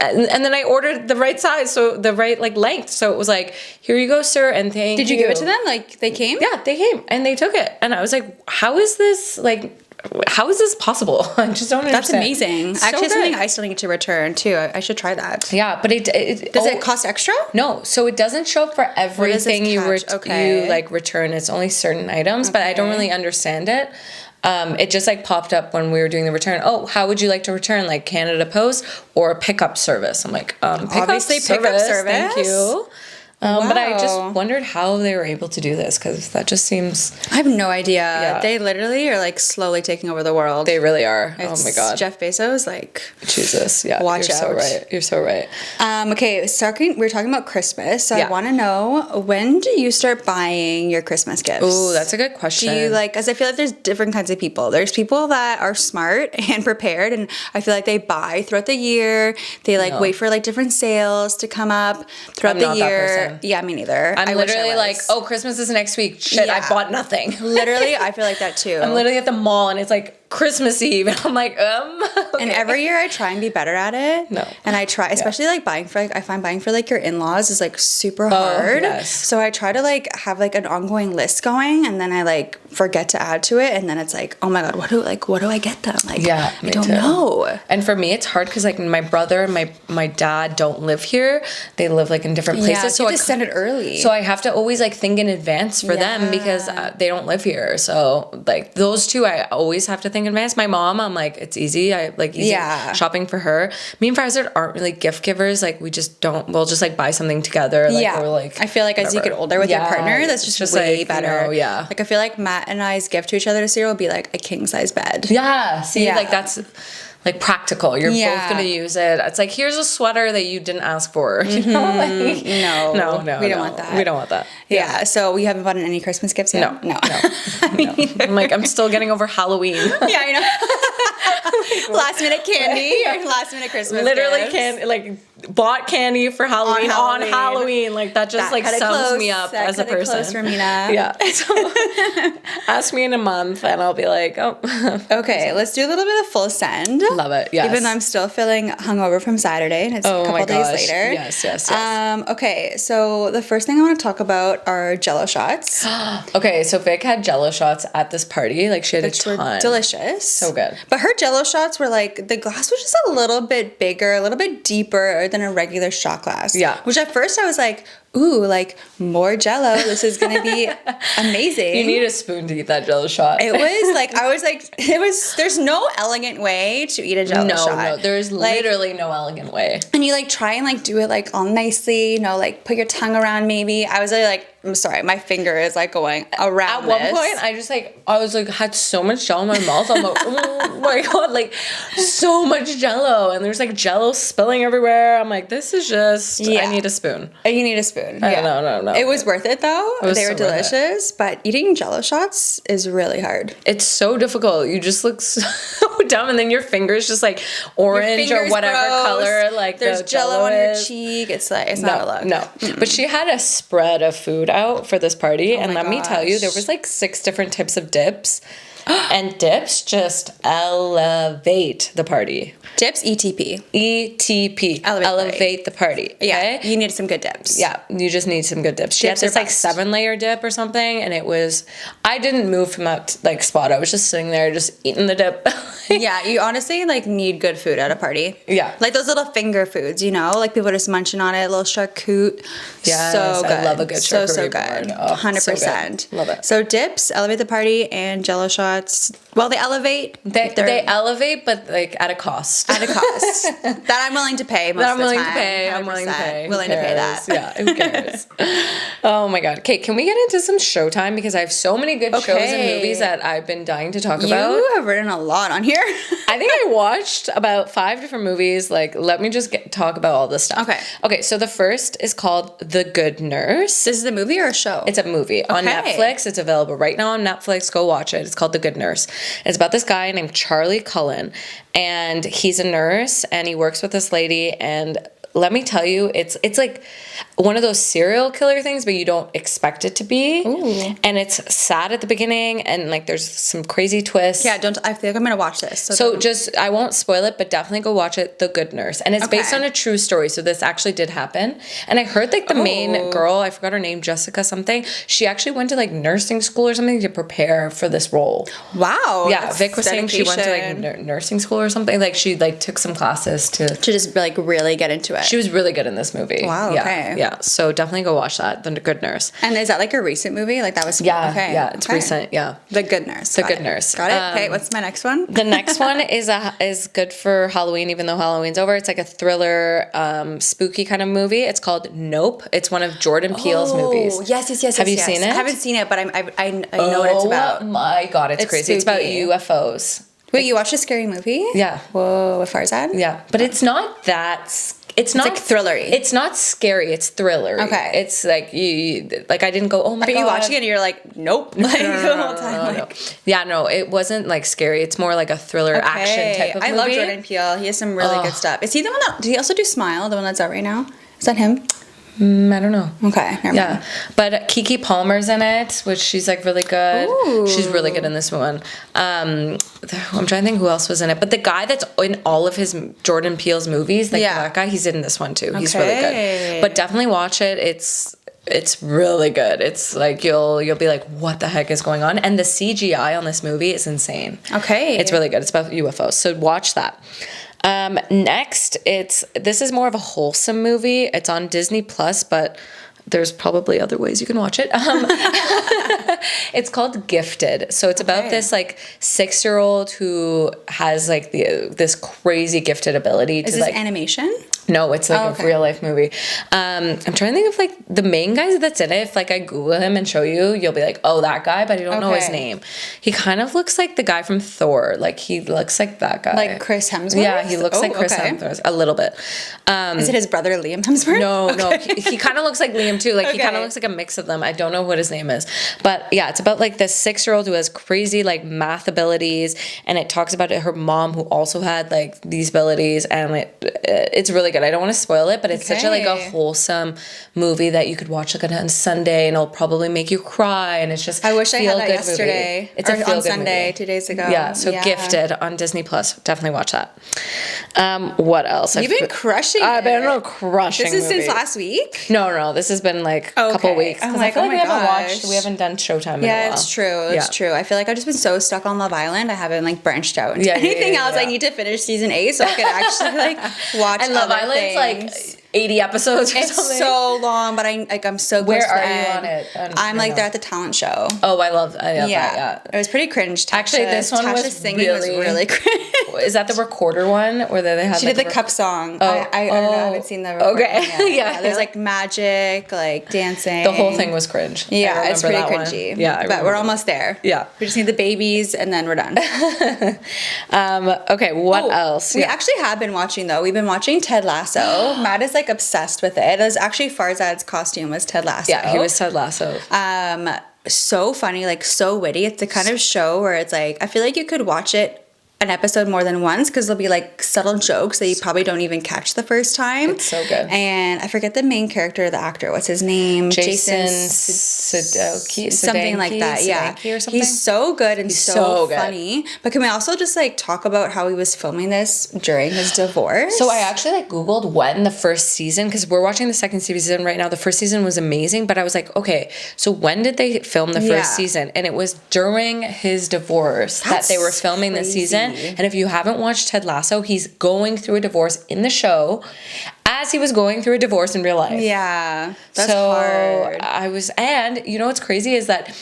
And then I ordered the right size, so the right like length. So it was like, here you go, sir, and thank you. Did you give it to them? Like they came? Yeah, they came and they took it. And I was like, how is this possible? I just don't understand. That's amazing. So actually, good. something I still need to return too. I should try that. Yeah, but does it cost extra? No, so it doesn't show up for everything you like return. It's only certain items, but I don't really understand it. It just like popped up when we were doing the return. Oh, how would you like to return? Like Canada Post or a pickup service? I'm like, obviously pickup service. Thank you. Wow. But I just wondered how they were able to do this, because that just seems... I have no idea. Yeah. They literally are like slowly taking over the world. They really are. Oh my god. Jeff Bezos, like... Jesus, yeah. Watch You're out. so right. You're so right. Okay, we're talking about Christmas, so I want to know, when do you start buying your Christmas gifts? Ooh, that's a good question. Do you like... Because I feel like there's different kinds of people. There's people that are smart and prepared, and I feel like they buy throughout the year. They like wait for like different sales to come up throughout the year. That person. Yeah, me neither. I'm literally like, oh, Christmas is next week. Shit, I bought nothing. Literally, I feel like that too. I'm literally at the mall and it's like Christmas Eve, and I'm like, okay. And every year I try and be better at it. No. And I try, especially like buying for like, I find buying for like your in-laws is like super hard. Yes. So I try to like have like an ongoing list going, and then I like forget to add to it, and then it's like, oh my god, what do I get them? Like, I don't know. And for me, it's hard because like my brother and my dad don't live here. They live like in different places. Yeah, so you have to send it early. So I have to always like think in advance for them, because they don't live here. So like those two, I always have to think in advance. My mom, I'm like, it's easy. I like easy shopping for her. Me and Farzad aren't really gift givers. Like we just don't. We'll just like buy something together. Like, or like I feel like as you get older with your partner, that's just way like, better. You know, Like I feel like Matt and I's gift to each other this year will be like a king size bed. Yeah. See, like that's like practical. You're both gonna use it. It's like, here's a sweater that you didn't ask for. You know, like, no, we don't want that. We don't want that. Yeah. So we haven't bought any Christmas gifts yet. No. I'm like, I'm still getting over Halloween. Yeah, I know. Last minute candy or last minute Christmas. Literally gifts. candy, like bought candy for Halloween on Halloween. Like that just like sums me up as a person. Close for Mina. Yeah. So ask me in a month and I'll be like, oh. Okay, let's do a little bit of full send. Love it. Yes. Even though I'm still feeling hungover from Saturday and it's a couple days later. Yes. Okay, so the first thing I want to talk about are Jello shots. Okay, so Vic had Jello shots at this party. Like she had Which a ton. were delicious. So good. But her Jello shots were like, the glass was just a little bit bigger, a little bit deeper than a regular shot glass. Yeah. Which at first I was like, ooh, like more Jello. This is going to be amazing. You need a spoon to eat that Jello shot. There's no elegant way to eat a Jello shot. No, there's literally no elegant way. And you like try and like do it like all nicely, you know, like put your tongue around maybe. I was like, I'm sorry, my finger is like going around At one point, I was like, had so much Jello in my mouth. I'm like, oh my God, like so much Jello. And there's like Jello spilling everywhere. I'm like, this is just, I need a spoon. You need a spoon. No. It was worth it though. They were so delicious, but eating Jello shots is really hard. It's so difficult. You just look so dumb, and then your fingers just like orange or whatever color. Like there's the Jello on is. your cheek. It's like it's not a look. No, but she had a spread of food out for this party, and let me tell you, there gosh. was like 6 different types of dips. And dips just elevate the party. Dips, ETP. ETP. Elevate the party. Okay? Yeah, you need some good dips. Yeah, you just need some good dips. She had this like 7-layer dip or something, and it was, I didn't move from that like spot. I was just sitting there just eating the dip. Yeah, you honestly like need good food at a party. Yeah. Like those little finger foods, you know? Like people just munching on it, a little charcuterie. Yes, so good. I love a good charcuterie So board. good. Oh, 100%. so good. Love it. So dips, elevate the party, and Jello shots. Well, they elevate. They elevate, but like at a cost. At a cost. That I'm willing to pay most of the time. I'm willing to pay. Willing to pay that. Yeah, who cares? Oh my God. Okay, can we get into some Showtime? Because I have so many good shows and movies that I've been dying to talk about. You have written a lot on here. I think I watched about 5 different movies. Like, let me just talk about all this stuff. Okay, so the first is called The Good Nurse. This is a movie or a show? It's a movie on Netflix. It's available right now on Netflix. Go watch it. It's called The Good Nurse. It's about this guy named Charlie Cullen, and he's a nurse, and he works with this lady, and let me tell you, it's like one of those serial killer things, but you don't expect it to be. Ooh. And it's sad at the beginning, and like there's some crazy twists. Yeah, I feel like I'm gonna watch this. So just, I won't spoil it, but definitely go watch it, The Good Nurse. And it's based on a true story, so this actually did happen. And I heard like the main girl, I forgot her name, Jessica something, she actually went to like nursing school or something to prepare for this role. Wow. Yeah, Vic was saying she went to like nursing school or something. Like she like took some classes to just like really get into it. She was really good in this movie. Wow, okay. Yeah, so definitely go watch that, The Good Nurse. And is that like a recent movie? Like that was Yeah, it's recent, yeah. The Good Nurse. The Good Nurse. Got it? Okay, what's my next one? The next one is good for Halloween, even though Halloween's over. It's like a thriller, spooky kind of movie. It's called Nope. It's one of Jordan Peele's movies. Yes. Have you seen it? I haven't seen it, but I know what it's about. Oh my God, it's crazy. Spooky. It's about UFOs. Wait, you watched a scary movie? Yeah. Whoa, with Farzad? Yeah, but it's not that. It's not like thrillery. It's not scary. It's thrillery. Okay. It's like you like I didn't go, oh my God. But you watching it and you're like, nope. Like the whole time. No. Yeah, no, it wasn't like scary. It's more like a thriller action type of movie. I love Jordan Peele. He has some really good stuff. Is he the one that? Did he also do Smile? The one that's out right now? Is that him? I don't know. Okay, never mind. But Keke Palmer's in it, which she's like really good. Ooh. She's really good in this one. I'm trying to think who else was in it. But the guy that's in all of his Jordan Peele's movies, like that guy, he's in this one too. He's really good. But definitely watch it. It's really good. It's like you'll be like, what the heck is going on? And the CGI on this movie is insane. Okay. It's really good. It's about UFOs. So watch that. Next, this is more of a wholesome movie. It's on Disney Plus, but there's probably other ways you can watch it. It's called Gifted. So it's about this like 6-year-old who has like this crazy gifted ability to Is this like animation? No, it's like a real life movie. I'm trying to think of like the main guy that's in it. If like I Google him and show you, you'll be like, oh, that guy, but I don't know his name. He kind of looks like the guy from Thor. Like he looks like that guy. Like Chris Hemsworth? Yeah, he looks like Chris Hemsworth a little bit. Is it his brother Liam Hemsworth? No. He kind of looks like Liam too. Like he kind of looks like a mix of them. I don't know what his name is. But yeah, it's about like this 6-year-old who has crazy like math abilities, and it talks about her mom who also had like these abilities, and it's really good. good. I don't want to spoil it, but it's such a like a Okay. wholesome movie that you could watch like on Sunday and it'll probably make you cry, and it's just I wish I had that feel-good yesterday. movie. It's or a feel on good Sunday, movie. 2 days ago. Yeah, so Gifted on Disney Plus. Definitely watch that. What else? You've been crushing I've it. been crushing. This is movies. since last week? No. This has been like a couple Okay. weeks. I'm 'Cause like, I feel oh like we my haven't gosh. watched. We haven't done Showtime in a while. Yeah, it's true. It's true. I feel like I've just been so stuck on Love Island. I haven't like branched out into anything else. I need to finish season 8 so I can actually like watch. And Love other Island's things. like 80 episodes or It's something. so long, but I'm so close Where to are the you end. on it? I'm like there at the talent show. Oh, I love that. Yeah. It was pretty cringe. Actually, this one Tasha's was singing was really cringe. Is that the recorder one where they had? She like, did the cup song. Oh, I don't know. I haven't seen the recording yet. Yeah. There's like magic, like dancing. The whole thing was cringe. Yeah, I it's pretty remember that cringy. one. Yeah, but we're almost there. Yeah. We just need the babies and then we're done. Okay, what else? We actually have been watching though. We've been watching Ted Lasso. Matt is like obsessed with it. It was actually Farzad's costume was Ted Lasso. Yeah, he was Ted Lasso. So funny, like so witty. It's the kind of show where it's like I feel like you could watch it an episode more than once because there'll be like subtle jokes that you probably don't even catch the first time. It's so good. And I forget the main character, the actor. What's his name? Jason Sudeikis, something like that. Yeah, Sudeikis or something? He's so good and so so good. funny. But can we also just like talk about how he was filming this during his divorce? So I actually like Googled when the first season, because we're watching the second season right now. The first season was amazing, but I was like, okay, so when did they film the first season? And it was during his divorce that they were filming the season. And if you haven't watched Ted Lasso, he's going through a divorce in the show as he was going through a divorce in real life. Yeah, that's hard. And you know what's crazy is that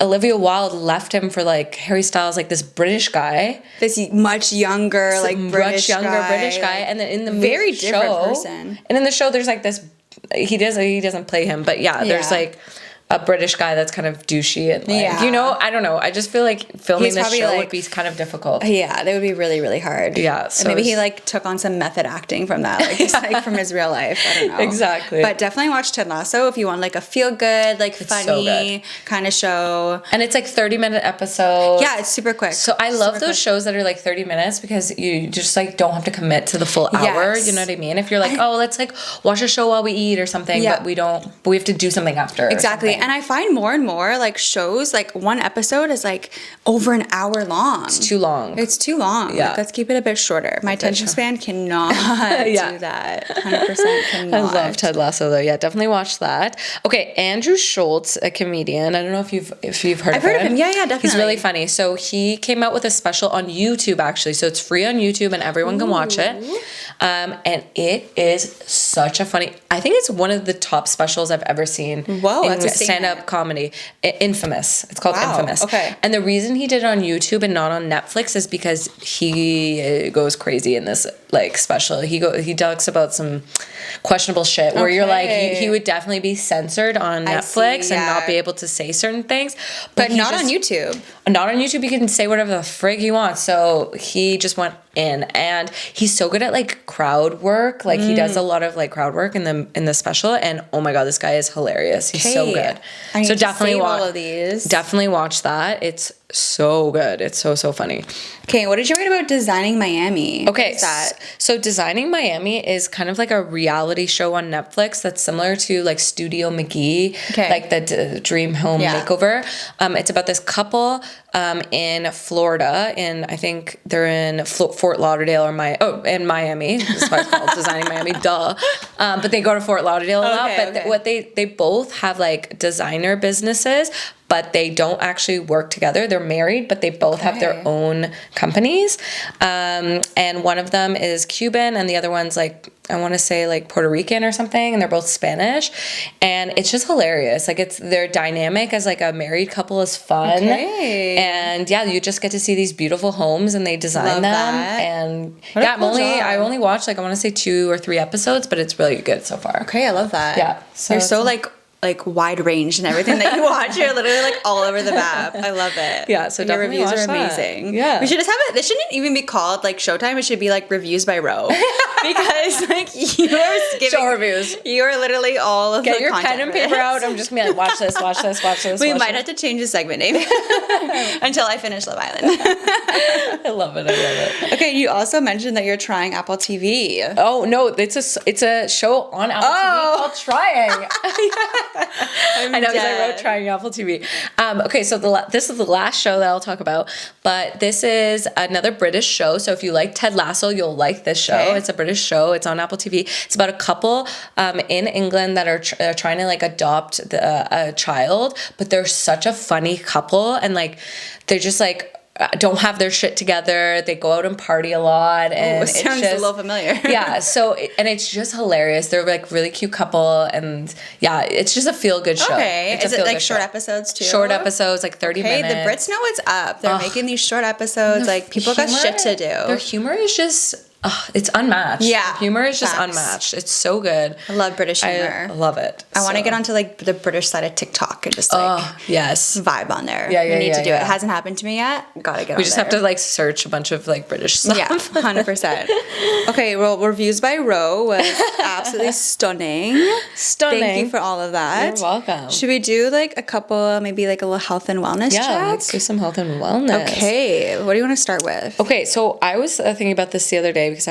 Olivia Wilde left him for like Harry Styles, like this British guy. This much younger, like British guy. And then in the very show, different person. And in the show, there's like this. He doesn't play him, but there's like a British guy that's kind of douchey and like, you know, I don't know. I just feel like filming this show would be kind of difficult. Yeah, that would be really, really hard. Yeah. So and maybe he like took on some method acting from that, like just like from his real life. I don't know. Exactly. But definitely watch Ted Lasso if you want like a feel good, like funny kind of show. And it's like 30-minute episodes. Yeah, it's super quick. So I love those shows that are like 30 minutes because you just like don't have to commit to the full hour. You know what I mean? If you're like, let's like watch a show while we eat or something, but we have to do something after. Exactly. And I find more and more like shows, like one episode is like over an hour long. It's too long. Yeah. Like, let's keep it a bit shorter. My attention span cannot do that. 100% cannot. I love Ted Lasso though. Yeah, definitely watch that. Okay, Andrew Schultz, a comedian. I don't know if you've heard of him. I've heard of him. Yeah, definitely. He's really funny. So he came out with a special on YouTube actually. So it's free on YouTube and everyone can watch it. And it is such a funny. I think it's one of the top specials I've ever seen. Whoa, in that's a stand-up comedy. Infamous. It's called Infamous. Okay. And the reason he did it on YouTube and not on Netflix is because he goes crazy in this like special. He talks about some questionable shit where you're like he would definitely be censored on Netflix and not be able to say certain things, but not on YouTube. Not on YouTube. You can say whatever the frig he wants. So he just went in, and he's so good at like crowd work. Like he does a lot of like crowd work in the special, and oh my god, this guy is hilarious. He's so good. So definitely watch all of these. Definitely watch that. It's so good. It's so funny. Okay, what did you write about Designing Miami? Okay, so Designing Miami is kind of like a reality show on Netflix that's similar to like Studio McGee, like the Dream Home Makeover. It's about this couple in Florida, and I think they're in Fort Lauderdale or in Miami. That's why it's called Designing Miami. Duh. But they go to Fort Lauderdale a lot. But what they both have like designer businesses, but they don't actually work together. They're married, but they both have their own companies. And one of them is Cuban, and the other one's like, I want to say like Puerto Rican or something, and they're both Spanish. And it's just hilarious. Like their dynamic as like a married couple is fun. And you just get to see these beautiful homes and they design them. And I only watched like I want to say 2 or 3 episodes, but it's really good so far. Okay, I love that. Yeah. So you're so like like wide range and everything that you watch. You're literally like all over the map. I love it. Yeah, so and your definitely reviews are watch that. amazing. Yeah. We should just have it. This shouldn't even be called like Showtime. It should be like Reviews by Ro. Because like you are giving Show reviews. You are literally all of Get the your content pen and for paper this. out. I'm just gonna be like, watch this, watch this, watch this. We watch might this. have to change the segment name until I finish Love Island. I love it. I love it. Okay, you also mentioned that you're trying Apple TV. Oh no, it's a show on Apple TV called Trying. I know, because I wrote Trying Apple TV. Okay, so this is the last show that I'll talk about, but this is another British show. So if you like Ted Lasso, you'll like this show. Okay. It's a British show. It's on Apple TV. It's about a couple in England that are trying to like adopt a child, but they're such a funny couple, and like they're just like don't have their shit together. They go out and party a lot, and it sounds a little familiar. Yeah, so and it's just hilarious. They're like really cute couple, and yeah, it's just a feel good show. Okay, It's is a it like feel-good short show. episodes too? Short episodes, like 30 Okay, minutes. the Brits know what's up. They're making these short episodes. Like people got shit to do. Their humor is just. It's unmatched. Yeah, the humor is just facts. unmatched. It's so good. I love British humor. I love it. I want to get onto like the British side of TikTok and just like yes, vibe on there. Yeah, we need to do it. yeah. It hasn't happened to me yet. Gotta get on we just there. have to like search a bunch of like British stuff. Yeah, 100%. Okay, well, Reviews by Ro was absolutely stunning. Stunning. Thank you for all of that. You're welcome. Should we do like a couple, maybe like a little health and wellness Yeah, check? let's do some health and wellness. Okay, what do you want to start with? Okay, so I was thinking about this the other day because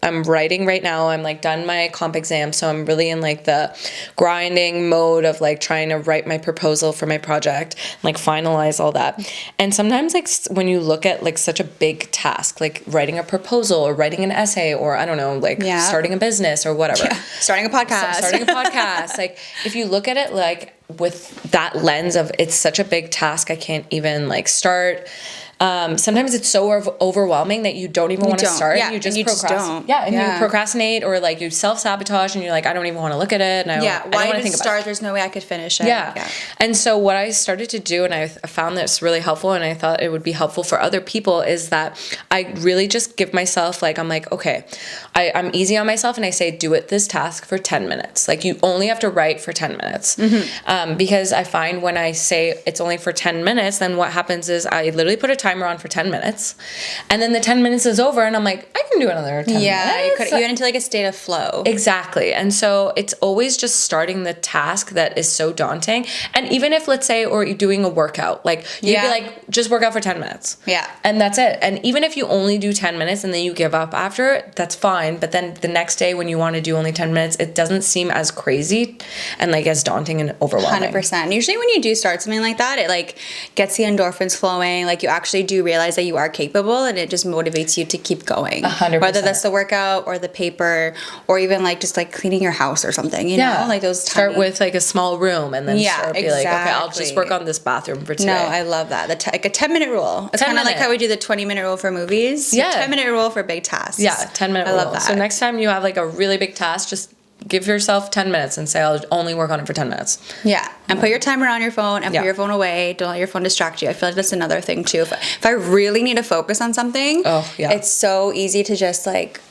I'm writing right now. I'm like done my comp exam, so I'm really in like the grinding mode of like trying to write my proposal for my project, like finalize all that. And sometimes like when you look at like such a big task, like writing a proposal or writing an essay or I don't know, like starting a business or whatever. Yeah. Starting a podcast. Like if you look at it like with that lens of it's such a big task, I can't even like start. Sometimes it's so overwhelming that you don't even want to start. Yeah, you just and you procrastinate. just don't. Yeah, and Yeah. you procrastinate or like you self-sabotage and you're like, I don't even want to look at it. And I don't why want to even think about start? it. There's no way I could finish it. Yeah. And so what I started to do, and I found this really helpful, and I thought it would be helpful for other people, is that I really just give myself, like, I'm like, okay, I'm easy on myself, and I say, do it this task for 10 minutes. Like, you only have to write for 10 minutes. Mm-hmm. Because I find when I say it's only for 10 minutes, then what happens is I literally put a timer on for 10 minutes. And then the 10 minutes is over, and I'm like, I can do another 10 minutes. Yeah, you get into like a state of flow. Exactly. And so it's always just starting the task that is so daunting. And even if, let's say, or you're doing a workout, like you'd be like, just work out for 10 minutes. Yeah. And that's it. And even if you only do 10 minutes and then you give up after it, that's fine. But then the next day when you want to do only 10 minutes, it doesn't seem as crazy and like as daunting and overwhelming. 100%. Usually when you do start something like that, it like gets the endorphins flowing. Like you actually do realize that you are capable, and it just motivates you to keep going. 100%. Whether that's the workout or the paper or even like just like cleaning your house or something, you know, like those start with like a small room and then start be like, okay, I'll just work on this bathroom for today. No, I love that. Like a 10-minute rule. It's kind of like how we do the 20-minute rule for movies. Yeah. 10-minute rule for big tasks. Yeah, 10-minute rule. I love that. So next time you have like a really big task, just give yourself 10 minutes and say, I'll only work on it for 10 minutes. Yeah. And put your timer on your phone and put your phone away. Don't let your phone distract you. I feel like that's another thing too. If I really need to focus on something, it's so easy to just like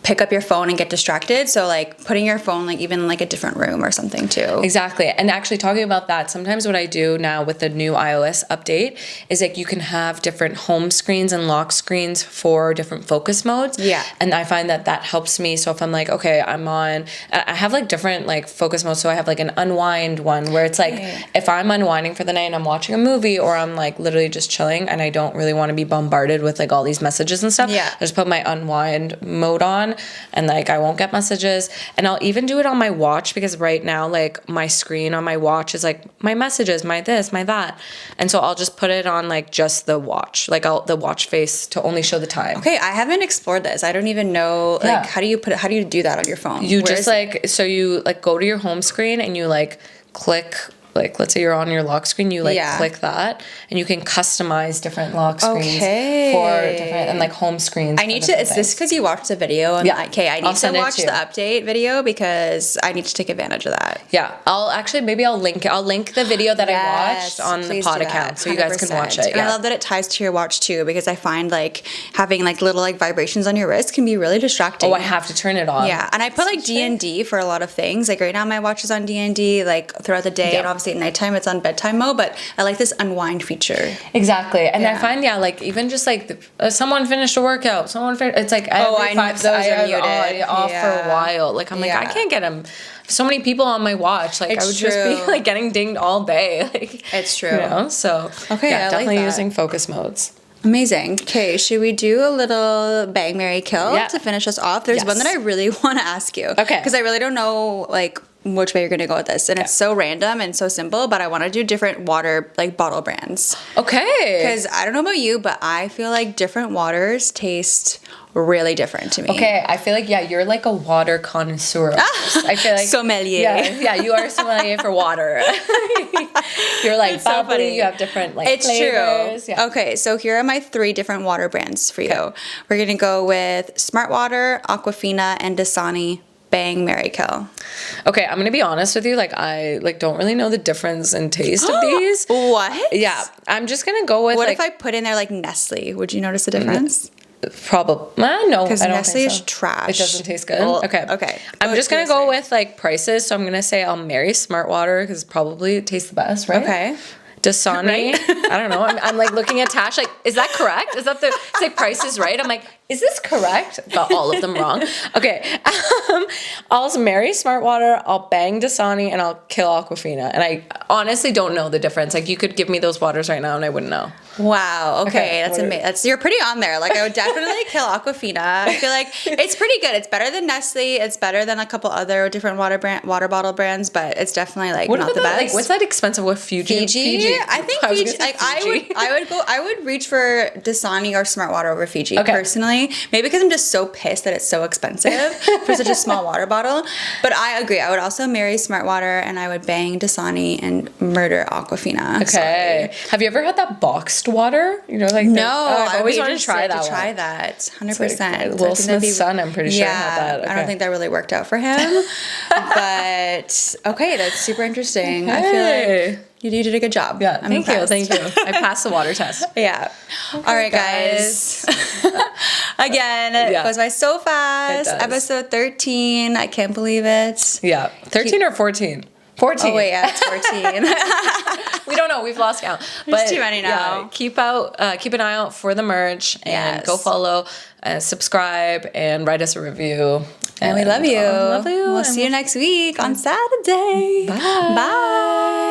pick up your phone and get distracted. So like putting your phone like even in like a different room or something too. Exactly. And actually talking about that, sometimes what I do now with the new iOS update is like you can have different home screens and lock screens for different focus modes. Yeah. And I find that helps me. So if I'm like, okay, I have like different like focus modes. So I have like an unwind one where it's like if I'm unwinding for the night and I'm watching a movie or I'm like literally just chilling and I don't really want to be bombarded with like all these messages and stuff. Yeah. I just put my unwind mode on and like I won't get messages, and I'll even do it on my watch because right now like my screen on my watch is like my messages, my this, my that, and so I'll just put it on like just the watch, like the watch face to only show the time. Okay, I haven't explored this. I don't even know like how do you do that on your phone? You just like so you like go to your home screen and you like click like, let's say you're on your lock screen, you like Yeah. click that, and you can customize different lock screens Okay. for different, and like home screens. I need to, is this because you watched the video? And Yeah. okay, I I'll need to send it watch to the you. update video because I need to take advantage of that. Yeah, I'll link the video that I watched on the please pod do that, account, so you guys can watch 100%. it. And I love that it ties to your watch too, because I find like having like little like vibrations on your wrist can be really distracting. Oh, I have to turn it on. Yeah, and I put like D&D for a lot of things. Like right now my watch is on D&D like throughout the day, Yeah. and obviously at nighttime it's on bedtime mode, but I like this unwind feature. Exactly, and I Yeah. find like even just like someone finished a workout, it's like every I know, 5 those I are have muted. off for a Yeah. while. Like I'm like I Yeah. can't get them. So many people on my watch, like It's I would just be true. like getting dinged all day. Like It's true. you know. So Okay, I yeah, like definitely that. using focus modes. Amazing. Okay, should we do a little bang, marry, kill Yeah. to finish us off? There's Yes. one that I really want to ask you. Okay. Because I really don't know like which way you're gonna go with this, and it's so random and so simple. But I want to do different water like bottle brands. Okay. Because I don't know about you, but I feel like different waters taste really different to me. Okay, I feel like you're like a water connoisseur. I feel like Sommelier. Yeah, you are a sommelier for water. You're like It's so bubbly. funny. You have different like It's flavors. true. Yeah. Okay, so here are my 3 different water brands for you. We're gonna go with Smart Water, Aquafina, and Dasani. Bang, marry, kill. Okay, I'm gonna be honest with you. Like I don't really know the difference in taste of these. What? Yeah, I'm just gonna go with What like if I put in there like Nestle? Would you notice the difference? probably no. Because I don't Nestle think is so. trash. It doesn't taste good. Well, Okay. okay. I'm just gonna go with like prices. So I'm gonna say I'll marry Smart Water because probably it tastes the best, right? Okay. Dasani. I don't know. I'm like looking at Tash. Like, is that correct? Is that it's like Price is Right? I'm like, is this correct? Got all of them wrong. Okay. I'll marry Smart Water. I'll bang Dasani, and I'll kill Aquafina. And I honestly don't know the difference. Like, you could give me those waters right now, and I wouldn't know. Wow. Okay, that's what are- amazing. You're pretty on there. Like I would definitely kill Aquafina. I feel like it's pretty good. It's better than Nestle. It's better than a couple other different water bottle brands, but it's definitely like not the best. Like, what's that expensive with Fiji? I think was Fiji. gonna say Like Fiji. I would reach for Dasani or Smart Water over Fiji Okay. personally. Maybe because I'm just so pissed that it's so expensive for such a small water bottle. But I agree. I would also marry Smart Water, and I would bang Dasani and murder Aquafina. Okay. Have you ever had that boxed water? You know, like No, I've always I wanted to try that one. Try that, 100%. Like, Will Smith's son, I'm pretty sure, had that. I don't Okay. think that really worked out for him. But okay, that's super interesting. I feel Hey. like you did a good job. Yeah, I'm thank impressed. you. I passed the water test. Yeah. All right, guys. Again, it Yeah. goes by so fast. It does. Episode 13. I can't believe it. Yeah, 13 or 14? 14. Oh, wait, yeah, it's 14. We don't know. We've lost count. There's too many now. Keep an eye out for the merch and Yes. go follow, subscribe, and write us a review. And we love you. Love you. We'll see you next week on Saturday. Bye. Bye.